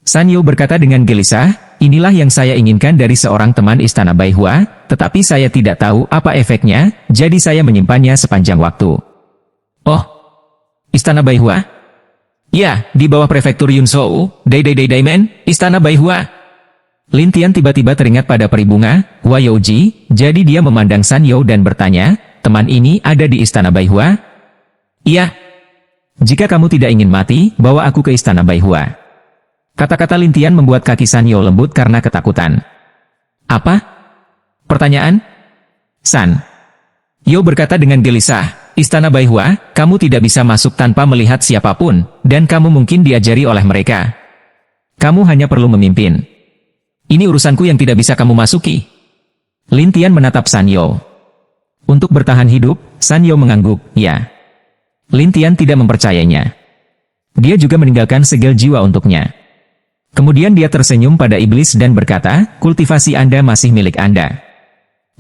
Speaker 1: San You berkata dengan gelisah, "Inilah yang saya inginkan dari seorang teman Istana Baihua, tetapi saya tidak tahu apa efeknya, jadi saya menyimpannya sepanjang waktu." "Oh, Istana Baihua?" "Ya, di bawah prefektur Yunzhou, Daimen, Istana Baihua." Lin Tian tiba-tiba teringat pada peri bunga, Hua Youji, jadi dia memandang San You dan bertanya, "Teman ini ada di Istana Baihua?" "Iya." "Jika kamu tidak ingin mati, bawa aku ke Istana Baihua." Kata-kata Lin Tian membuat kaki San You lembut karena ketakutan. "Apa?" pertanyaan. San You berkata dengan gelisah, "Istana Baihua, kamu tidak bisa masuk tanpa melihat siapapun, dan kamu mungkin diajari oleh mereka. Kamu hanya perlu memimpin. Ini urusanku yang tidak bisa kamu masuki." Lin Tian menatap San You. Untuk bertahan hidup, San You mengangguk, "Ya." Lin Tian tidak mempercayainya. Dia juga meninggalkan segel jiwa untuknya. Kemudian dia tersenyum pada iblis dan berkata, "Kultivasi Anda masih milik Anda."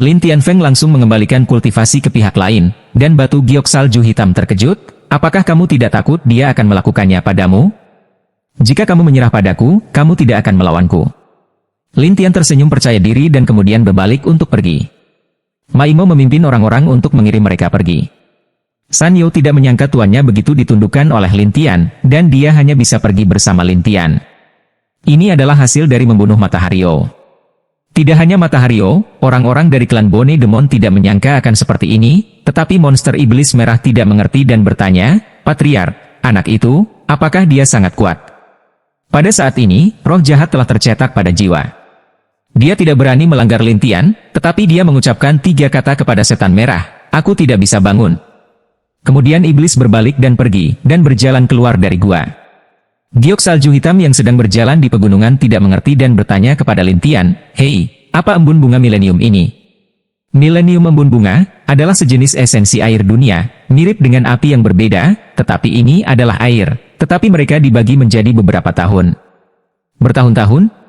Speaker 1: Lin Tianfeng langsung mengembalikan kultivasi ke pihak lain, dan batu giok salju hitam terkejut, "Apakah kamu tidak takut dia akan melakukannya padamu? Jika kamu menyerah padaku, kamu tidak akan melawanku." Lin Tian tersenyum percaya diri dan kemudian berbalik untuk pergi. Maimo memimpin orang-orang untuk mengirim mereka pergi. San You tidak menyangka tuannya begitu ditundukkan oleh Lin Tian, dan dia hanya bisa pergi bersama Lin Tian. Ini adalah hasil dari membunuh Matahari. Tidak hanya Matahari-o, orang-orang dari klan Bone Demon tidak menyangka akan seperti ini, tetapi monster iblis merah tidak mengerti dan bertanya, Patriark, anak itu, apakah dia sangat kuat? Pada saat ini, roh jahat telah tercetak pada jiwa. Dia tidak berani melanggar lintian, tetapi dia mengucapkan 3 kata kepada setan merah, aku tidak bisa bangun. Kemudian iblis berbalik dan pergi, dan berjalan keluar dari gua. Giok salju hitam yang sedang berjalan di pegunungan tidak mengerti dan bertanya kepada lintian, hei, apa embun bunga milenium ini? Milenium embun bunga adalah sejenis esensi air dunia, mirip dengan api yang berbeda, tetapi ini adalah air, tetapi mereka dibagi menjadi beberapa tahun. Bertahun-tahun?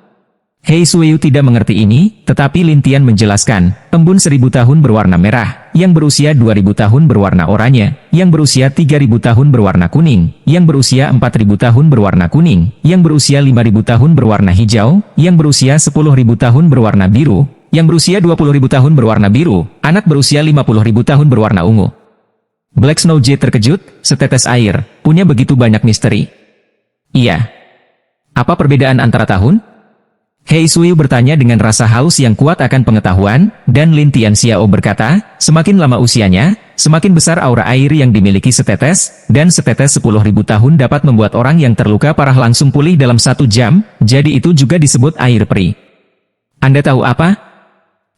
Speaker 1: Hei Sueyu tidak mengerti ini, tetapi lintian menjelaskan, embun 1000 tahun berwarna merah, yang berusia 2000 tahun berwarna oranye, yang berusia 3000 tahun berwarna kuning, yang berusia 4000 tahun berwarna kuning, yang berusia 5000 tahun berwarna hijau, yang berusia 10.000 tahun berwarna biru, yang berusia 20.000 tahun berwarna biru, anak berusia 50.000 tahun berwarna ungu. Black Snow Jade terkejut, setetes air, punya begitu banyak misteri. Iya. Apa perbedaan antara tahun? Hei Sueyu bertanya dengan rasa haus yang kuat akan pengetahuan, dan Lin Tian Xiao berkata, semakin lama usianya, semakin besar aura air yang dimiliki setetes, dan setetes 10.000 tahun dapat membuat orang yang terluka parah langsung pulih dalam 1 jam, jadi itu juga disebut air peri. Anda tahu apa?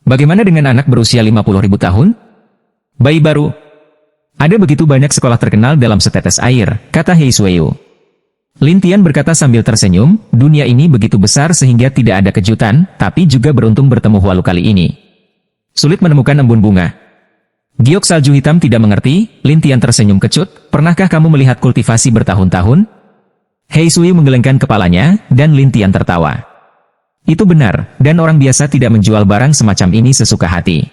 Speaker 1: Bagaimana dengan anak berusia 50.000 tahun? Bayi baru. Ada begitu banyak sekolah terkenal dalam setetes air, kata Hei Sueyu. Lin Tian berkata sambil tersenyum, dunia ini begitu besar sehingga tidak ada kejutan, tapi juga beruntung bertemu Hualu kali ini. Sulit menemukan embun bunga. Giok salju hitam tidak mengerti, Lin Tian tersenyum kecut, pernahkah kamu melihat kultivasi bertahun-tahun? Hei Sueyu menggelengkan kepalanya, dan Lin Tian tertawa. Itu benar, dan orang biasa tidak menjual barang semacam ini sesuka hati.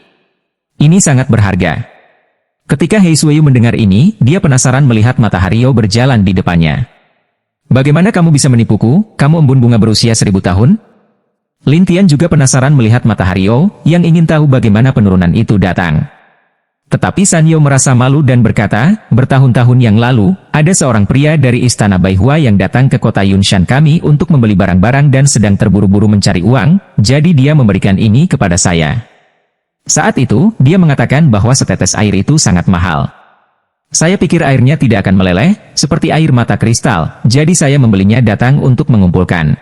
Speaker 1: Ini sangat berharga. Ketika Hei Sueyu mendengar ini, dia penasaran melihat Matahari-o berjalan di depannya. Bagaimana kamu bisa menipuku, kamu embun bunga berusia 1000 tahun? Lin Tian juga penasaran melihat Matahari-o, yang ingin tahu bagaimana penurunan itu datang. Tetapi Sanyo merasa malu dan berkata, bertahun-tahun yang lalu, ada seorang pria dari istana Baihua yang datang ke kota Yunshan kami untuk membeli barang-barang dan sedang terburu-buru mencari uang, jadi dia memberikan ini kepada saya. Saat itu, dia mengatakan bahwa setetes air itu sangat mahal. Saya pikir airnya tidak akan meleleh, seperti air mata kristal, jadi saya membelinya datang untuk mengumpulkan.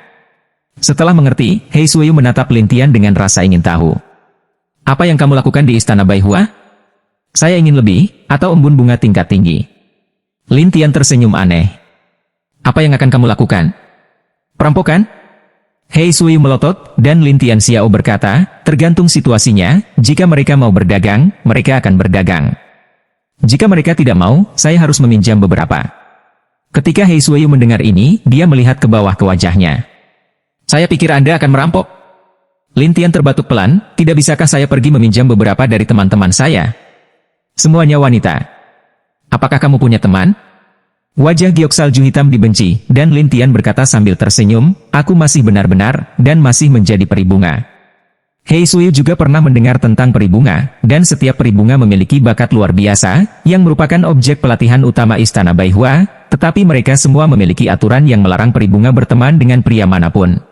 Speaker 1: Setelah mengerti, Hei Sueyu menatap Lin Tian dengan rasa ingin tahu. Apa yang kamu lakukan di istana Baihua? Saya ingin lebih, atau embun bunga tingkat tinggi. Lin Tian tersenyum aneh. Apa yang akan kamu lakukan? Perampokan? Hei Sueyu melotot, dan Lin Tian Xiao berkata, tergantung situasinya, jika mereka mau berdagang, mereka akan berdagang. Jika mereka tidak mau, saya harus meminjam beberapa. Ketika Hei Sueyu mendengar ini, dia melihat ke bawah ke wajahnya. Saya pikir Anda akan merampok. Lin Tian terbatuk pelan, tidak bisakah saya pergi meminjam beberapa dari teman-teman saya? Semuanya wanita. Apakah kamu punya teman? Wajah Giok salju hitam dibenci, dan Lin Tian berkata sambil tersenyum, aku masih benar-benar, dan masih menjadi peri bunga. Hei Sueyu juga pernah mendengar tentang peri bunga, dan setiap peri bunga memiliki bakat luar biasa, yang merupakan objek pelatihan utama istana Baihua, tetapi mereka semua memiliki aturan yang melarang peri bunga berteman dengan pria manapun.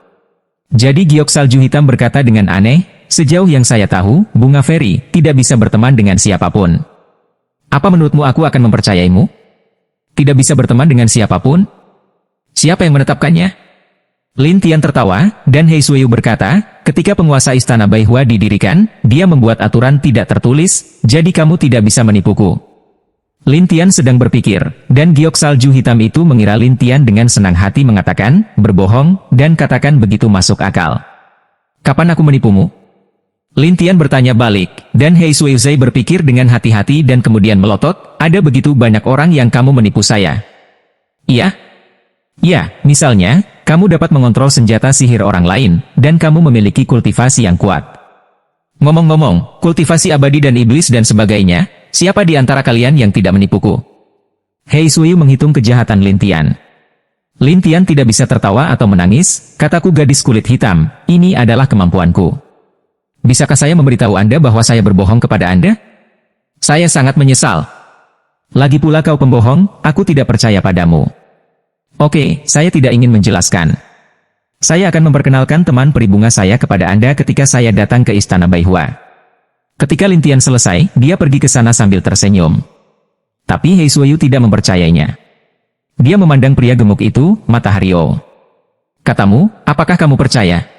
Speaker 1: Jadi Giok salju hitam berkata dengan aneh, sejauh yang saya tahu, bunga feri tidak bisa berteman dengan siapapun. Apa menurutmu aku akan mempercayaimu? Tidak bisa berteman dengan siapapun? Siapa yang menetapkannya? Lin Tian tertawa, dan Hei Sueyu berkata, ketika penguasa istana Baihua didirikan, dia membuat aturan tidak tertulis, jadi kamu tidak bisa menipuku. Lin Tian sedang berpikir, dan Giok salju hitam itu mengira Lin Tian dengan senang hati mengatakan, berbohong, dan katakan begitu masuk akal. Kapan aku menipumu? Lin Tian bertanya balik, dan Hei Sueyu berpikir dengan hati-hati dan kemudian melotot, ada begitu banyak orang yang kamu menipu saya. Iya? Ya, misalnya, kamu dapat mengontrol senjata sihir orang lain, dan kamu memiliki kultivasi yang kuat. Ngomong-ngomong, kultivasi abadi dan iblis dan sebagainya, siapa di antara kalian yang tidak menipuku? Hei Sueyu menghitung kejahatan Lin Tian. Lin Tian tidak bisa tertawa atau menangis, kataku gadis kulit hitam, ini adalah kemampuanku. Bisakah saya memberitahu Anda bahwa saya berbohong kepada Anda? Saya sangat menyesal. Lagi pula kau pembohong, aku tidak percaya padamu. Oke, saya tidak ingin menjelaskan. Saya akan memperkenalkan teman peri bunga saya kepada Anda ketika saya datang ke Istana Baihua. Ketika Lin Tian selesai, dia pergi ke sana sambil tersenyum. Tapi Hei Suoyu tidak mempercayainya. Dia memandang pria gemuk itu, Matahari O. Katamu, apakah kamu percaya?